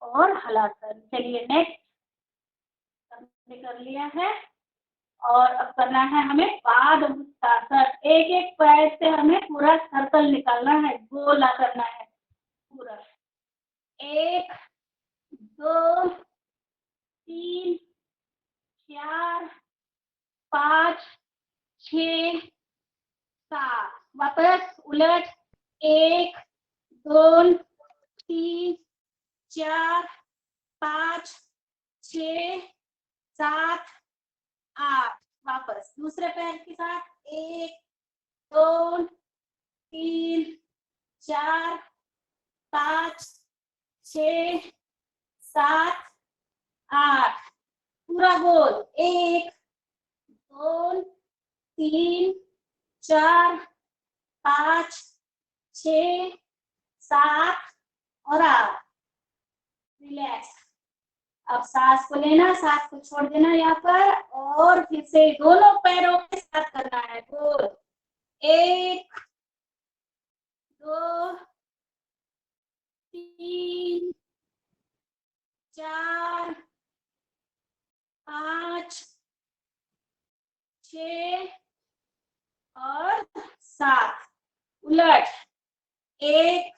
और हलासन। चलिए नेक्स्ट हमने कर लिया है। और अब करना है हमें पाद मुक्तासन। एक एक पैर से हमें पूरा सर्कल निकालना है, गोला करना है पूरा। 1, 2, 3, 4, 5, 6, 7। वापस उलट, 1, 2, 3, 4, 5, 6, 7, 8। वापस दूसरे पैर के साथ, 1, 2, 3, 4, 5, 6, 7, 8। पूरा गोल, 1, 2, 3, 4, 5, 6, 7 और 8। रिलैक्स। अब सांस को लेना, सांस को छोड़ देना यहाँ पर, और फिर से दोनों पैरों के साथ करना है गोल। 1, 2, 3, 4, 5, 6 और 7। उलट, 1,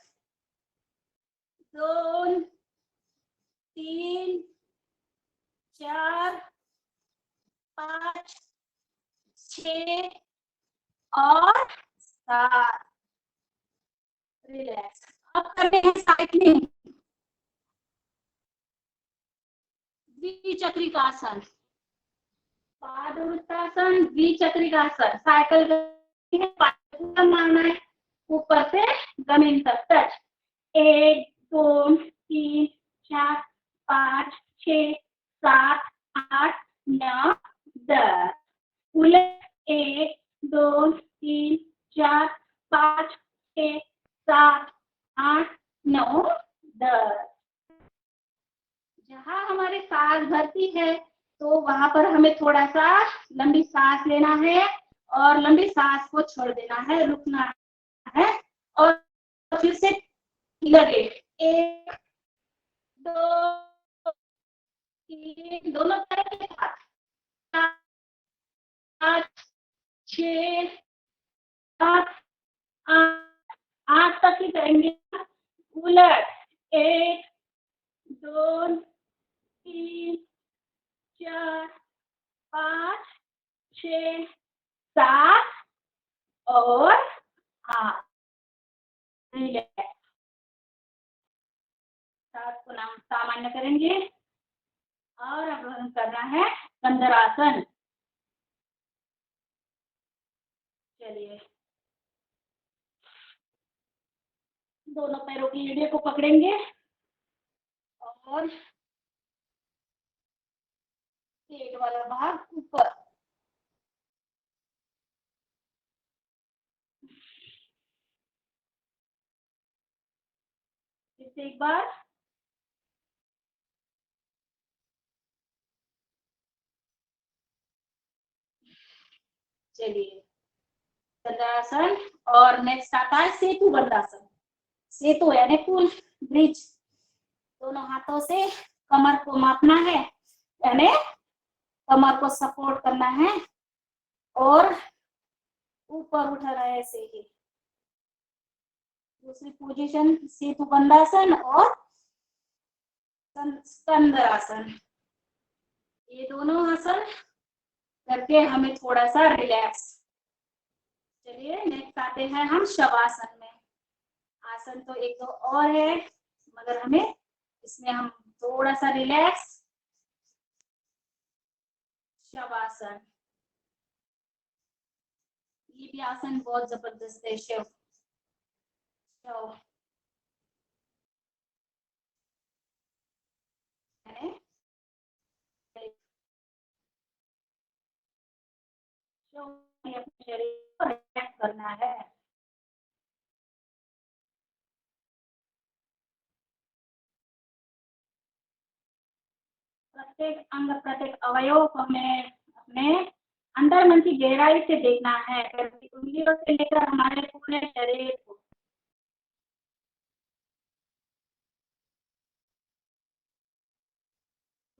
2, 3, 4, 5 6 और 7। रिलैक्स। अब करते हैं साइक्लिंग। द्विचक्रिकासन, पादवृत्तासन, द्विचक्रिकासन। साइकिल मारना है ऊपर से जमीन तक टच। 1 2 3 4 5 6 7 8 9 10। उलट 1 2 3 4 5 6 7 8 9 10। जहाँ हमारे सांस भरती है तो वहां पर हमें थोड़ा सा लंबी सांस लेना है और लंबी सांस को छोड़ देना है, रुकना है और फिर से लगे। 1 2 3, दोनों तरफ के साथ। 5 6 7 8 तक ही करेंगे। उलट 1 2 3 4 5 6 7 और 8। सांस को नाम सामान्य करेंगे और अब हम करना है कंदरासन। चलिए, दोनों पैरों की एड़ियों को पकड़ेंगे और पेट वाला भाग ऊपर। फिर से एक बार। चलिए, कंदरासन। और नेक्स्ट आता है सेतु बंधासन। सेतु यानी पुल, ब्रिज। दोनों हाथों से कमर को मापना है, यानी कमर को सपोर्ट करना है और ऊपर उठाना है ऐसे ही। दूसरी पोजीशन सेतु बंधासन और कंदरासन। ये दोनों आसन करके हमें थोड़ा सा रिलैक्स। चलिए, नेक्स्ट आते हैं हम शवासन में। आसन तो एक दो और है मगर हमें इसमें हम थोड़ा सा रिलैक्स। शवासन, ये भी आसन बहुत जबरदस्त है। शव शव अपने शरीर को रिलैक्स करना है। प्रत्येक अंग, प्रत्येक अवयव को हमें अपने अंदर मन की गहराई से देखना है, उंगलियों से लेकर हमारे पूरे शरीर को।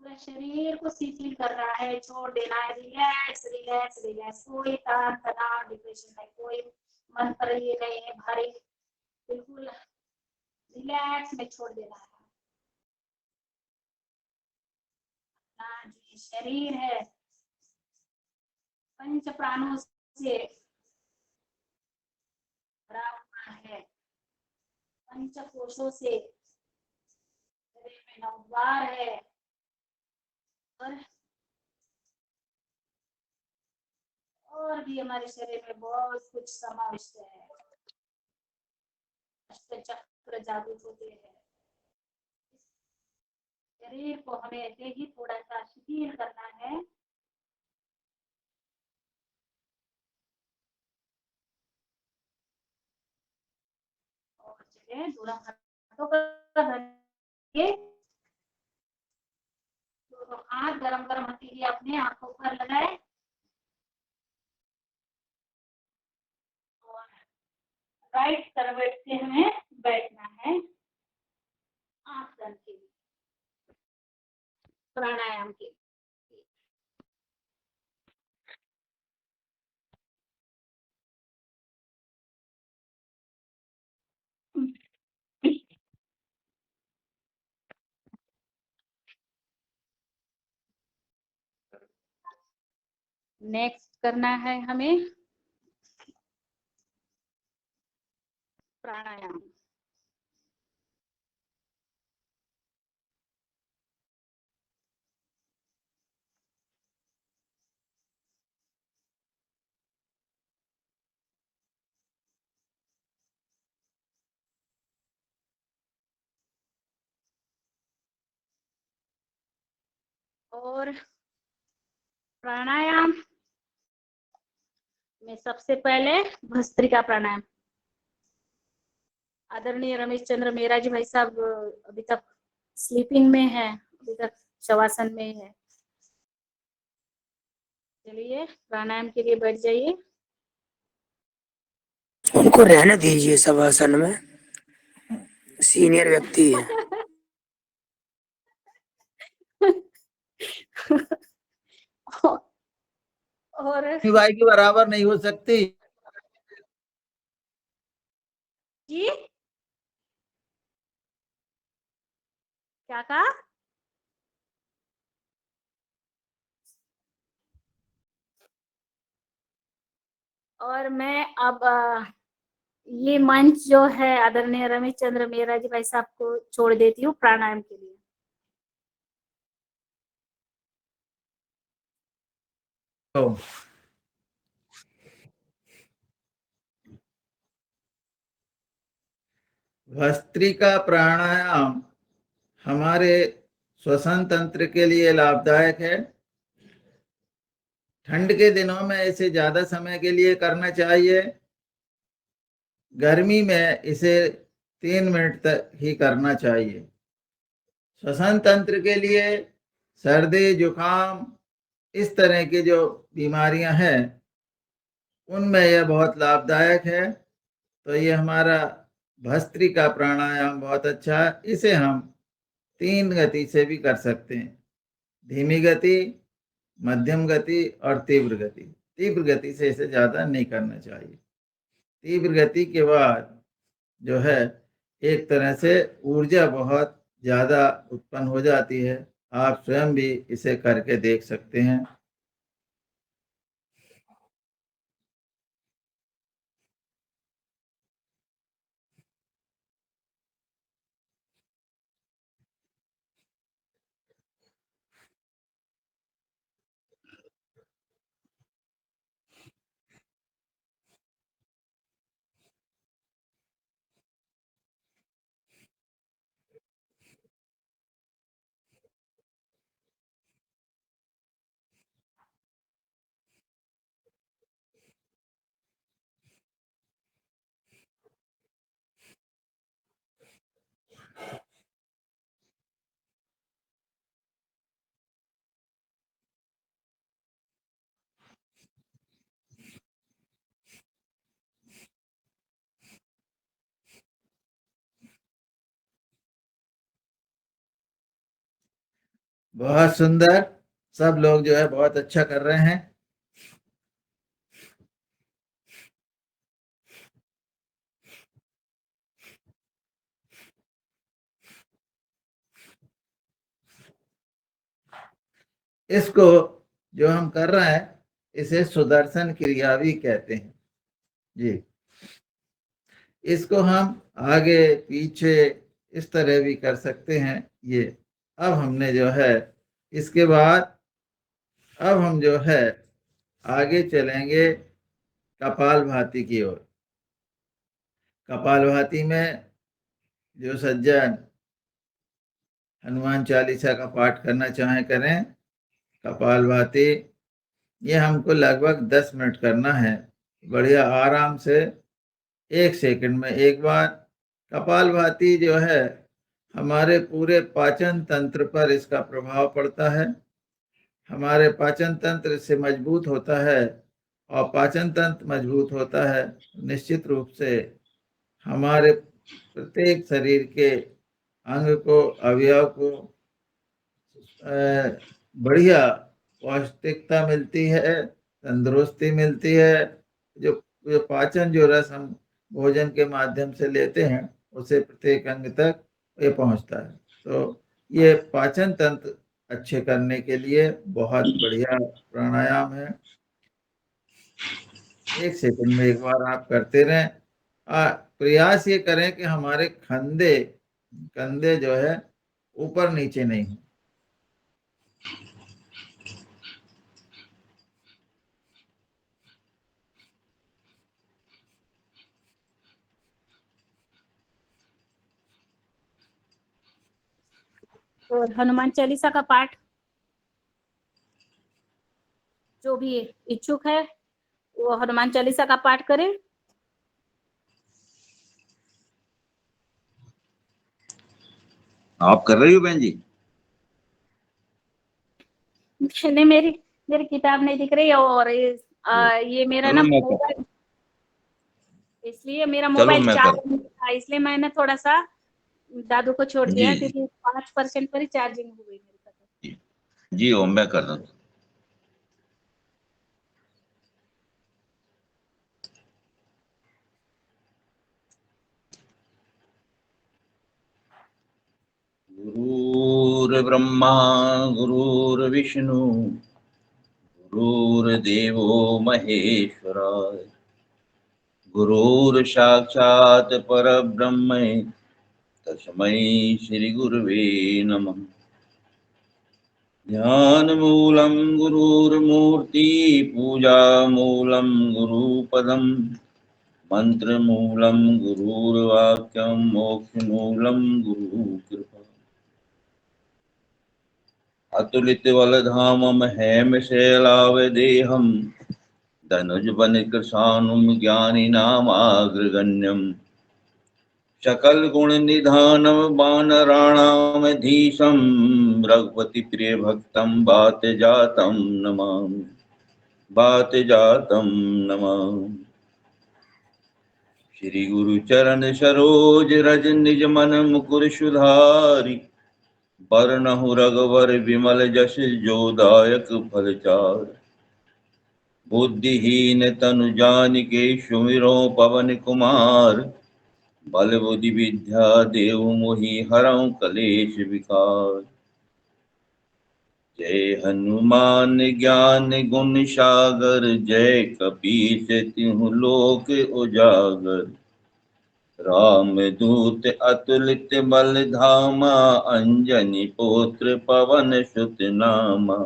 पूरे शरीर को शिथिल करना है, छोड़ देना है। Relax relax relax. कोई तान तनाव डिप्रेशन नहीं, कोई मन पर ये नहीं है भारी। बिल्कुल रिलैक्स में छोड़ देना है। अपना जो ये शरीर है पंच प्राणों से भरा हुआ है, पंच कोशों से शरीर में नवद्वार है और भी हमारे शरीर में बहुत कुछ समाविष्ट है। अष्ट चक्र जागृत होते हैं। शरीर को हमें ऐसे ही थोड़ा सा शिथिल करना है। और चलिए, दोनों हाथों का धरिए। दोनों हाथ गरम गरम हथेली अपने आंखों पर लगाए और राइट करवट से हमें बैठना है आसन के लिए, प्राणायाम के लिए। नेक्स्ट करना है हमें प्राणायाम। और प्राणायाम में सबसे पहले भस्त्रिका प्राणायाम। आदरणीय रमेश चंद्र मेहरा जी भाई साहब अभी तक स्लीपिंग में है, अभी तक शवासन में है। चलिए प्राणायाम के लिए बैठ जाइए। उनको रहने दीजिए शवासन में, सीनियर व्यक्ति है। और लक्ष्मी बाई के बराबर नहीं हो सकती। जी क्या कहा? और मैं अब ये मंच जो है आदरणीय रमेश चंद्र मेहरा जी भाई साहब को छोड़ देती हूँ प्राणायाम के लिए। तो भस्त्रिका प्राणायाम हमारे श्वसन तंत्र के लिए लाभदायक है। ठंड के दिनों में इसे ज्यादा समय के लिए करना चाहिए। गर्मी में इसे 3 मिनट तक ही करना चाहिए। श्वसन तंत्र के लिए सर्दी जुकाम इस तरह की जो बीमारियां हैं उनमें यह बहुत लाभदायक है। तो ये हमारा भस्त्रिका प्राणायाम बहुत अच्छा है। इसे हम 3 गति से भी कर सकते हैं, धीमी गति, मध्यम गति और तीव्र गति। तीव्र गति से इसे ज्यादा नहीं करना चाहिए। तीव्र गति के बाद जो है एक तरह से ऊर्जा बहुत ज्यादा उत्पन्न हो जाती है। आप स्वयं भी इसे करके देख सकते हैं। बहुत सुंदर, सब लोग जो है बहुत अच्छा कर रहे हैं। इसको जो हम कर रहे हैं इसे सुदर्शन क्रिया भी कहते हैं जी। इसको हम आगे पीछे इस तरह भी कर सकते हैं। ये अब हमने जो है इसके बाद अब हम जो है आगे चलेंगे कपालभाति की ओर। कपालभाति में जो सज्जन हनुमान चालीसा का पाठ करना चाहें करें। कपालभाति ये हमको लगभग 10 मिनट करना है, बढ़िया आराम से, 1 सेकंड में एक बार। कपालभाति जो है हमारे पूरे पाचन तंत्र पर इसका प्रभाव पड़ता है। हमारे पाचन तंत्र से मजबूत होता है और पाचन तंत्र मजबूत होता है निश्चित रूप से हमारे प्रत्येक शरीर के अंग को, अवयव को बढ़िया पौष्टिकता मिलती है, तंदुरुस्ती मिलती है। जो जो पाचन जो रस हम भोजन के माध्यम से लेते हैं उसे प्रत्येक अंग तक ये पहुंचता है। तो ये पाचन तंत्र अच्छे करने के लिए बहुत बढ़िया प्राणायाम है। 1 सेकंड में एक बार आप करते रहें। प्रयास ये करें कि हमारे कंधे जो है ऊपर नीचे नहीं हो। और हनुमान चालीसा का पाठ जो भी इच्छुक है वो हनुमान चालीसा का पाठ करे। आप कर रही हो बहन जी? नहीं, मेरी मेरी किताब नहीं दिख रही है और ये मेरा चलो ना मैं मोबाइल, इसलिए मेरा चलो मोबाइल मैं चार्ज नहीं था, इसलिए मैंने थोड़ा सा दादू को छोड़ दिया जी क्योंकि 5% पर ही चार्जिंग हो गई मेरी खत्म। जी ओम मैं कर रहा हूँ। गुरुर्ब्रह्मा गुरुर्विष्णु गुरुर्देवो महेश्वरा गुरुर्साक्षात् परब्रह्म तस्मै श्री गुरुवे नमः। ध्यानमूलं गुरुर्मूर्ति पूजा मूलं गुरुपदं मंत्रमूलं गुरुर्वाक्यं मोक्षमूलं गुरुकृपा। अतुलित बलधामं हेमशैलावदेहं धनुजवनकृशानुं ज्ञानिनामाग्रगण्यं सकलगुणनिधानं वानराणामधीशं रघुपतिप्रियभक्तं वातजातं नमामि वातजातं नमामि। श्री गुरु चरण सरोज रज निज मन मुकुर सुधारि बरनहु रघुवर विमल जस जोदायक फलचार। बुद्धिहीन तनु जानिके सुमिरो पवन कुमार बल बुद्धि विद्या देव मोहि हरऊं कलेश विकार। जय हनुमान ज्ञान गुण सागर जय कपीस तिहु लोक उजागर। राम दूत अतुलित बल धामा अंजनी पुत्र पवन सुत नामा।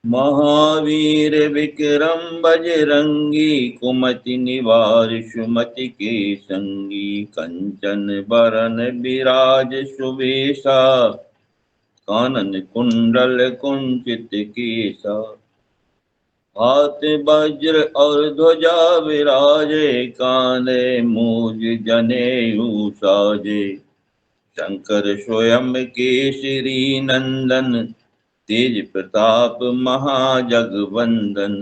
महावीर विक्रम बजरंगी कुमति निवार सुमति के संगी। कंचन बरन विराज सुबेसा कानन कुंडल कुंचित केसा। हाथ वज्र और ध्वजा विराजे काने मूज जनेऊ साजे। शंकर स्वयं केसरी नंदन तेज प्रताप महाजगवंदन।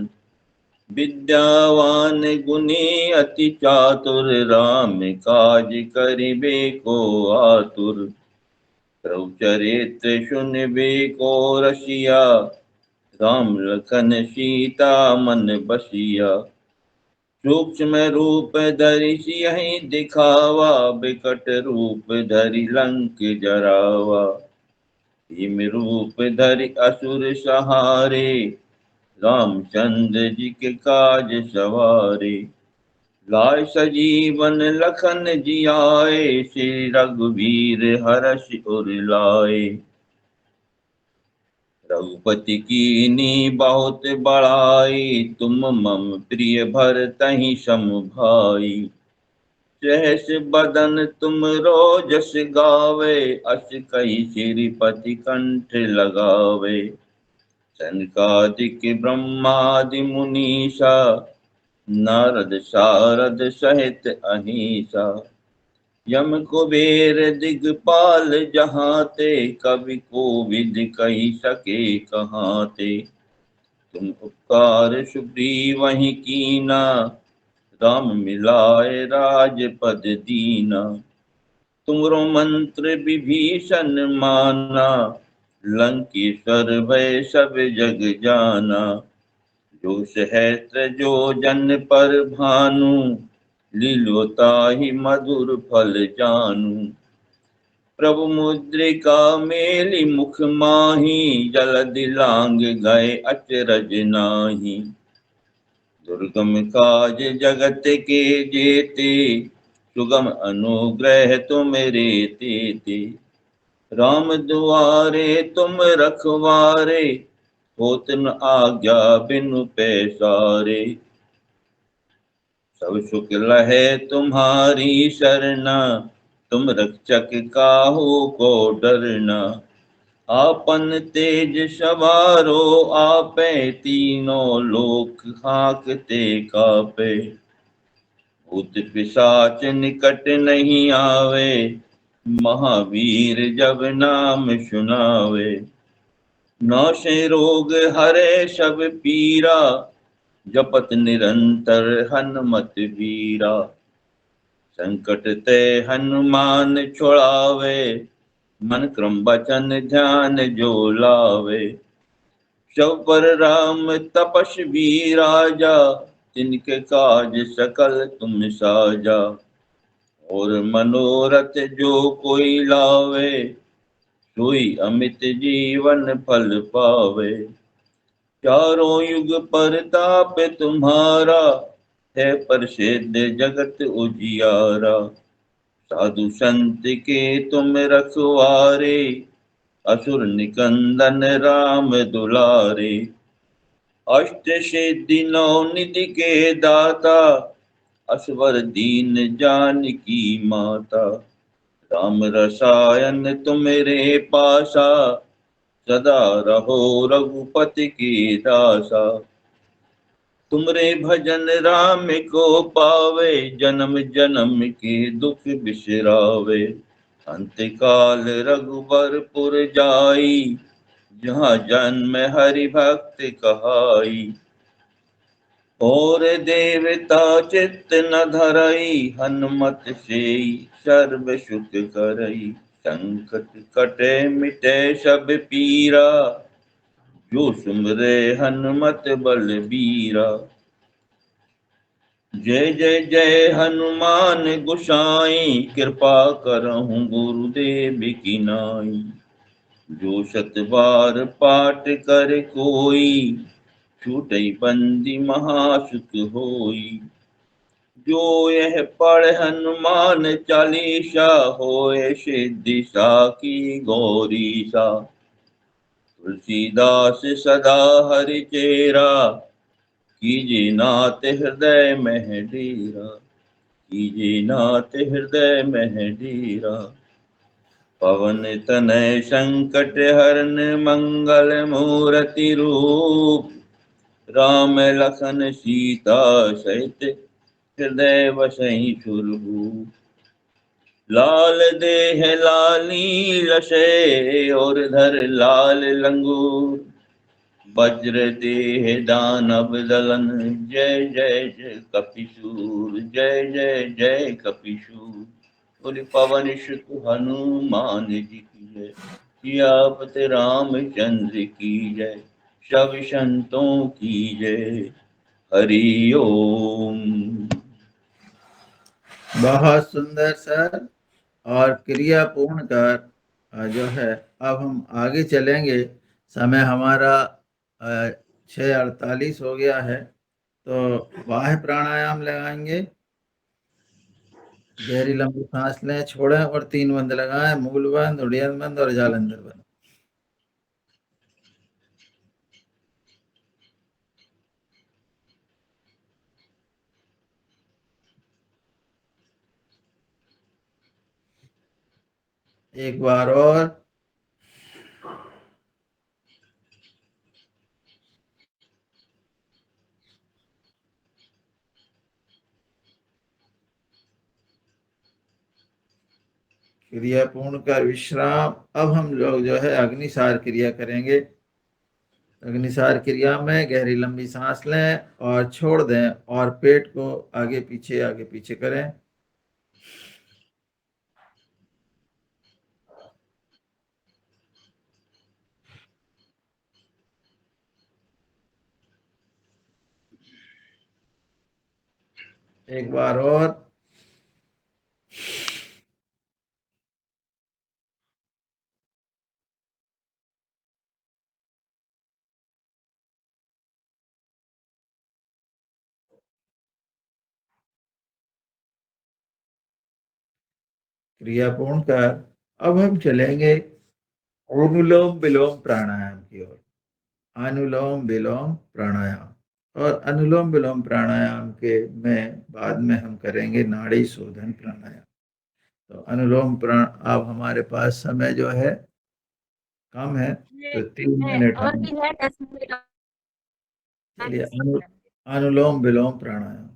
विद्यावान गुणी अति चातुर राम काज करिबे को आतुर। प्रभु चरित्र सुनबे को रसिया राम लखन सीता मन बसिया। सूक्ष्म रूप धरि सियहि दिखावा बिकट रूप धरि लंक जरावा। भीम रूप धरि असुर सहारे रामचंद्र जी के काज सवारे। लाय सजीवन लखन जियाए श्री रघुवीर हर्ष उर लाए। रघुपति कीनी बहुत बड़ाई तुम मम प्रिय भरतहि सम भाई। सहस बदन तुम रोजस गावे अस कहि श्रीपति कंठ लगावे। सनकादिक ब्रह्मादि मुनीसा नारद सारद सहित अहिसा। यम कुबेर दिगपाल जहाते कवि कोविद कही सके कहाते। तुम उपकार सुग्रीवहि कीना राम मिलाए राजपद दीना। तुमरो मंत्र विभीषण माना लंकेश्वर भय सब जग जाना। जो सहस्त्र जो जन पर भानु लीलोताहि मधुर फल जानू। प्रभु मुद्रिका मेलि मुख माही जलधि लांग गए अचरज नाही। दुर्गम काज जगत के जेते, सुगम अनुग्रह तुम रे तेते। राम दुआरे तुम रखवारे, होत न आज्ञा बिनु पैसारे। सब सुख लहे तुम्हारी शरणा, तुम रक्षक काहू को डरना। आपन तेज सवारो आपे, तीनों लोक हांकते कापे। भूत पिशाच निकट नहीं आवे, महावीर जब नाम सुनावे। नाशे रोग हरे सब पीरा, जपत निरंतर हनुमत वीरा। संकट ते हनुमान छुड़ावे, मन क्रम बचन ध्यान जो लावे। सब पर राम तपस्वी राजा, तिनके काज सकल तुम साजा। और मनोरथ जो कोई लावे, सोई अमित जीवन फल पावे। चारों युग परताप तुम्हारा, है प्रसिद्ध जगत उजियारा। साधु संत के तुम रखवारे, असुर निकंदन राम दुलारे। अष्ट सिद्धि नौ निधि के दाता, असवर दीन जानकी माता। राम रसायन तुम्हारे पासा, सदा रहो रघुपति की दासा। तुमरे भजन राम को पावे, जन्म जन्म के दुख बिसरावे। अंत काल रघुबरपुर जाई, जहाँ जन्म हरि भक्त कहाई। और देवता चित्त न धरई, हनुमत से सर्व सुख करई। संकट कटे मिटे सब पीरा, जो सुमरे हनुमत बलबीरा। जय जय जय हनुमान गोसाई, कृपा करहु गुरुदेव की नाई। जो शत बार पाठ कर कोई, छूटई बंदी महासुख होई। जो यह पढ़ हनुमान चालीसा, होए सिद्धि साखी गौरीसा। तुलसीदास सदा हरि चेरा, कीजे नाथ हृदय मह डेरा। कीजे नाथ हृदय मह डेरा। पवन तनय संकट हरन, मंगल मूर्ति रूप। राम लखन सीता सहित, हृदय बसहि सुरभूप। लाल देह लाली लसे, और धर लाल लंगूर। वज्र देह दानव दलन, जय जय जय कपिसूर। जय जय जय कपिसूर। बोले पवन सुत हनुमान जी की जय। सियापत रामचंद्र की जय। सब संतों की जय। हरि ओम। बहुत सुंदर सर। और क्रिया पूर्ण कर जो है, अब हम आगे चलेंगे। समय हमारा 6:48 हो गया है, तो बाह्य प्राणायाम लगाएंगे। गहरी लंबी सांस लें, छोड़ें और 3 बंद लगाएं, मूल बंद, उड़ियन बंद और जालंधर बंद। एक बार और। क्रिया पूर्ण कर विश्राम। अब हम लोग जो है अग्निसार क्रिया करेंगे। अग्निसार क्रिया में गहरी लंबी सांस लें और छोड़ दें, और पेट को आगे पीछे करें। एक बार और। क्रिया पूर्ण कर अब हम चलेंगे अनुलोम विलोम प्राणायाम की ओर। अनुलोम विलोम प्राणायाम, और अनुलोम विलोम प्राणायाम के में बाद में हम करेंगे नाड़ी शोधन प्राणायाम। तो अनुलोम प्राण, अब हमारे पास समय जो है कम है, तो 3 मिनट और हम भी है 10 मिनट। चलिए अनुलोम विलोम प्राणायाम।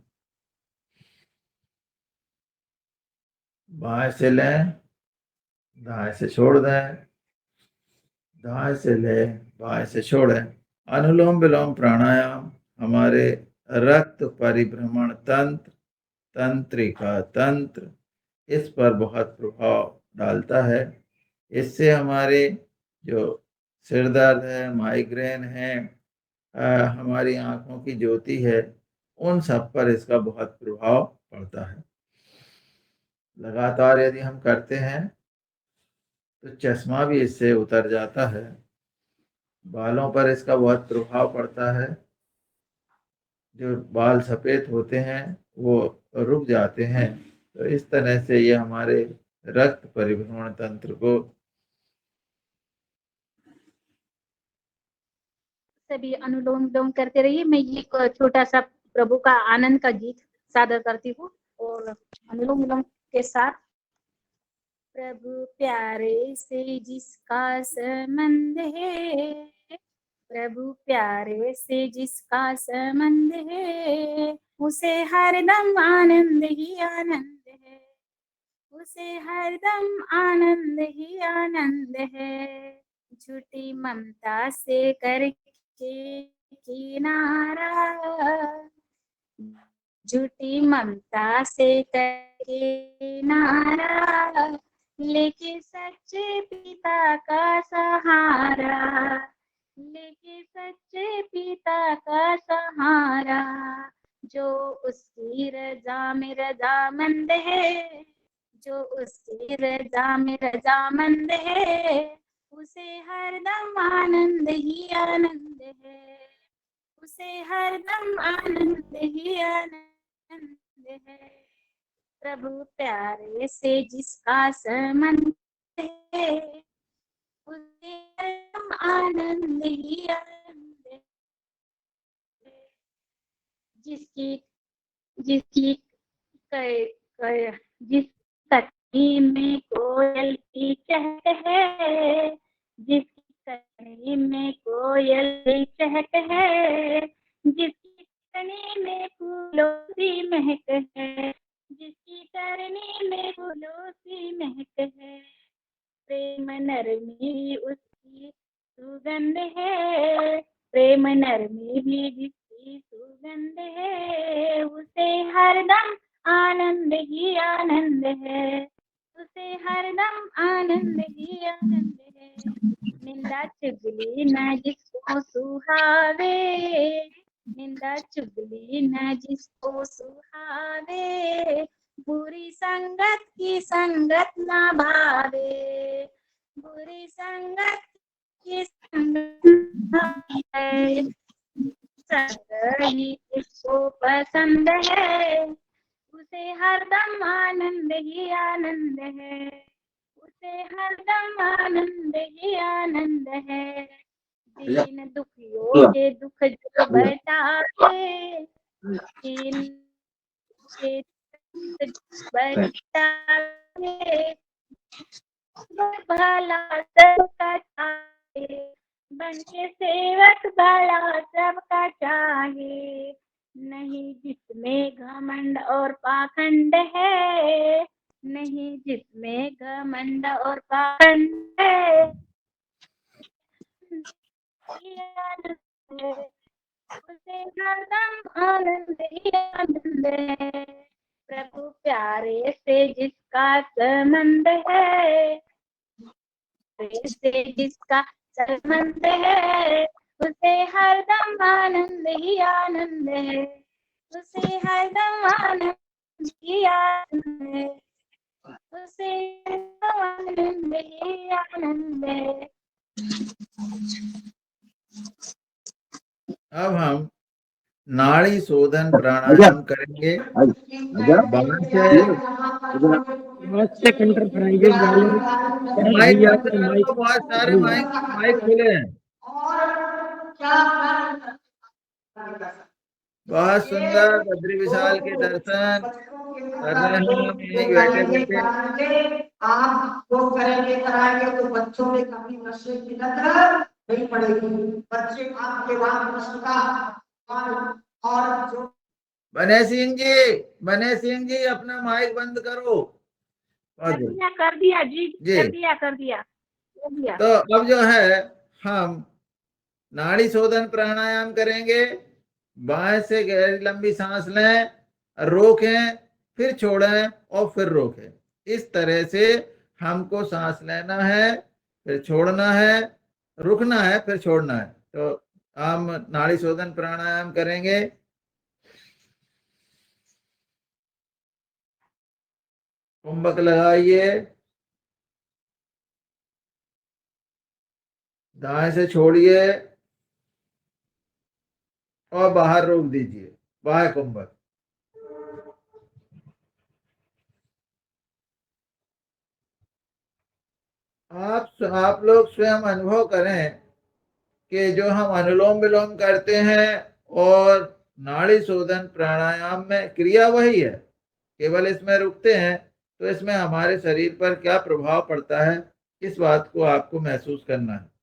बाएं से लें, दाएं से छोड़ दें, दाएं से लें, बाएं से छोड़ें। अनुलोम विलोम प्राणायाम हमारे रक्त परिभ्रमण तंत्र, तंत्रिका तंत्र, इस पर बहुत प्रभाव डालता है। इससे हमारे जो सिर दर्द है, माइग्रेन है, हमारी आंखों की ज्योति है, उन सब पर इसका बहुत प्रभाव पड़ता है। लगातार यदि हम करते हैं तो चश्मा भी इससे उतर जाता है। बालों पर इसका बहुत प्रभाव पड़ता है। जो बाल सफेद होते हैं वो रुक जाते हैं। तो इस तरह से ये हमारे रक्त परिभ्रमण तंत्र को सभी अनुलोम विलोम करते रहिए। मैं ये छोटा सा प्रभु का आनंद का गीत सादर करती हूँ और अनुलोम विलोम के साथ। प्रभु प्यारे से जिसका संबंध है, प्रभु प्यारे से जिसका संबंध है, उसे हरदम आनंद ही आनंद है, उसे हरदम आनंद ही आनंद है। झूठी ममता से करके किनारा, झूठी ममता से करके किनारा, लेके सच्चे पिता का सहारा, लेके सच्चे पिता का सहारा। जो उसकी रजा में रजामंद है, जो उसकी रजा में रजामंद है, उसे हरदम आनंद ही आनंद है, उसे हरदम आनंद ही आनंद है। प्रभु प्यारे से जिसका संबंध है, उसे हरदम आनंद ही आनंद है। जिसकी जिसकी जिस कटी में कोयल की चहक है, जिसकी कटी में कोयल की चहक है, जिसकी करनी में फूलों की महक है, जिसकी करनी में फूलों की महक है। प्रेम नरमी उसकी सुगंध है, प्रेम नरमी भी जिसकी सुगंध है, उसे हरदम आनंद ही आनंद है, उसे हरदम आनंद ही आनंद है। निंदा चुगली न जिसको सुहावे, निंदा चुगली न जिसको सुहावे, बुरी संगत की संगत न भावे, बुरी संगत की संगत न भावे। संग ही जिसको पसंद है, उसे हरदम आनंद ही आनंद है, उसे हरदम आनंद ही आनंद है। दीन दुखियों के दुख जो बटावे, दीन के बटावे, भला सबका चाहे, बन के सेवक भला सबका चाहे। नहीं जिसमें घमंड और पाखंड है, नहीं जिसमें घमंड और पाखंड है, उसे हरदम आनंद ही आनंद है। प्रभु प्यारे से जिसका संबंध है, से जिसका संबंध है, उसे हरदम आनंद ही आनंद है, उसे हरदम आनंद ही आनंद है, उसे हरदम आनंद ही आनंद है। अब हम नाड़ी शोधन प्राणायाम करेंगे। बाहर से माइक बंद कर दो, बहुत सारे माइक माइक खुले हैं। बहुत सुंदर बद्री विशाल के दर्शन कर रहे हैं हम यहीं बैठे बैठे। आप वो करेंगे कराएंगे तो बच्चों में कभी नशे की लत नहीं पड़ेगी। बच्चे आपके बाद नशे का और जो बने सिंह जी अपना माइक बंद करो। कर दिया जी, जी। कर दिया। तो अब जो है हम नाड़ी शोधन प्राणायाम करेंगे। बाएं से गहरी लंबी सांस लें, रोकें, फिर छोड़ें और फिर रोकें। इस तरह से हमको सांस लेना है, फिर छोड़ना है, रुकना है, फिर छोड़ना है। तो हम नाड़ी शोधन प्राणायाम करेंगे। कुंभक लगाइए, दाएं से छोड़िए और बाहर रोक दीजिए, बाएं कुंभक। आप लोग स्वयं अनुभव करें कि जो हम अनुलोम विलोम करते हैं और नाड़ी शोधन प्राणायाम में क्रिया वही है, केवल इसमें रुकते हैं, तो इसमें हमारे शरीर पर क्या प्रभाव पड़ता है, इस बात को आपको महसूस करना है।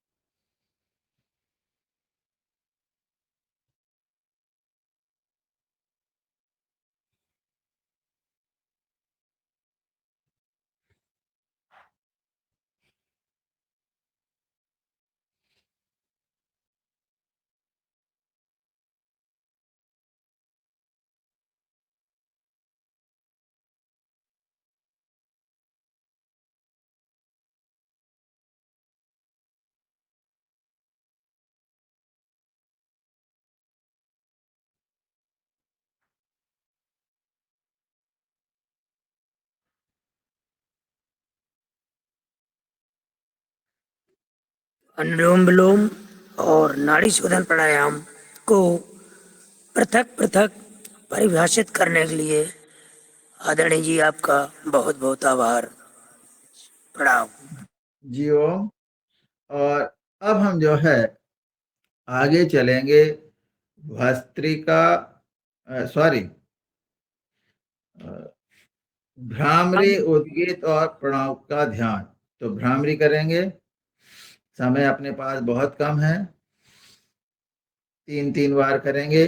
अनुलोम विलोम और नाड़ी शोधन प्राणायाम को पृथक पृथक परिभाषित करने के लिए आदरणीय जी आपका बहुत बहुत आभार। प्रणाम। जी ओम। और अब हम जो है आगे चलेंगे भस्त्रिका, भ्रामरी, उद्गीत और प्रणव का ध्यान। तो भ्रामरी करेंगे, समय अपने पास बहुत कम है, 3 बार करेंगे।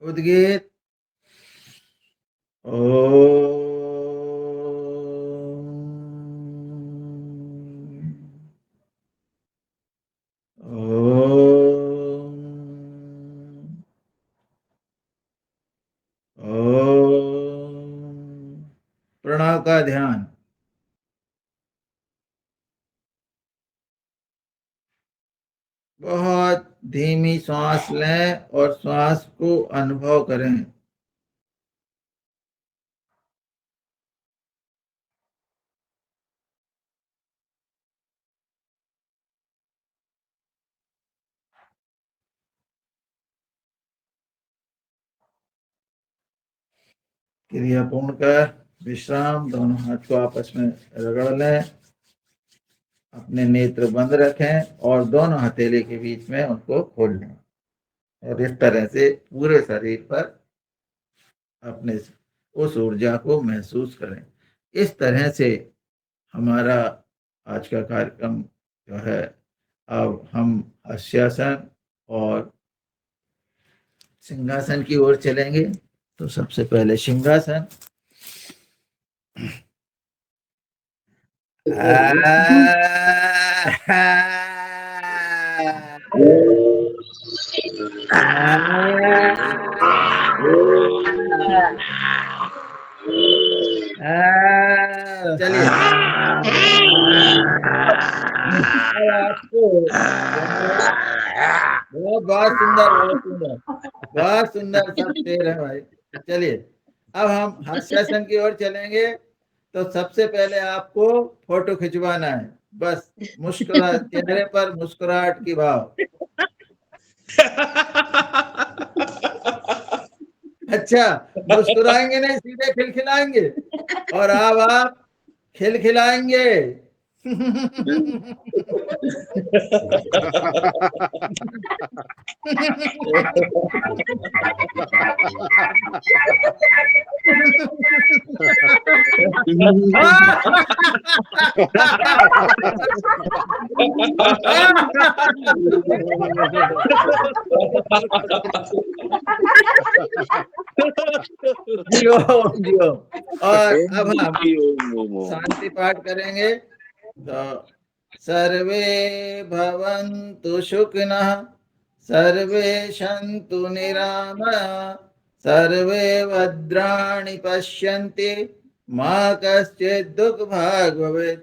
उद्गीत प्रणव का ध्यान। बहुत धीमी श्वास लें और श्वास को अनुभव करें। क्रिया पूर्ण कर विश्राम, दोनों हाथ को आपस में रगड़ लें, अपने नेत्र बंद रखें और दोनों हथेली के बीच में उनको खोल लें और इस तरह से पूरे शरीर पर अपने उस ऊर्जा को महसूस करें। इस तरह से हमारा आज का कार्यक्रम जो है, अब हम हास्यासन और सिंहासन की ओर चलेंगे। तो सबसे पहले सिंहासन। चलिए अब आपको बहुत बहुत सुंदर बहुत सुंदर सब शेर है भाई। चलिए अब हम हास्यासन की ओर चलेंगे। तो सबसे पहले आपको फोटो खिंचवाना है, बस मुस्कुरा चेहरे पर मुस्कुराहट की भाव। अच्छा, मुस्कुराएंगे नहीं, सीधे खिलखिलाएंगे। और अब आप खिलखिलाएंगे। जियो जियो। और अब हम शांति पाठ करेंगे। तो सर्वे भवन्तु सुखिनः, सर्वे सन्तु निरामयाः, सर्वे भद्राणि पश्यन्ति, मा कश्चित् दुःखभाग् भवेत्।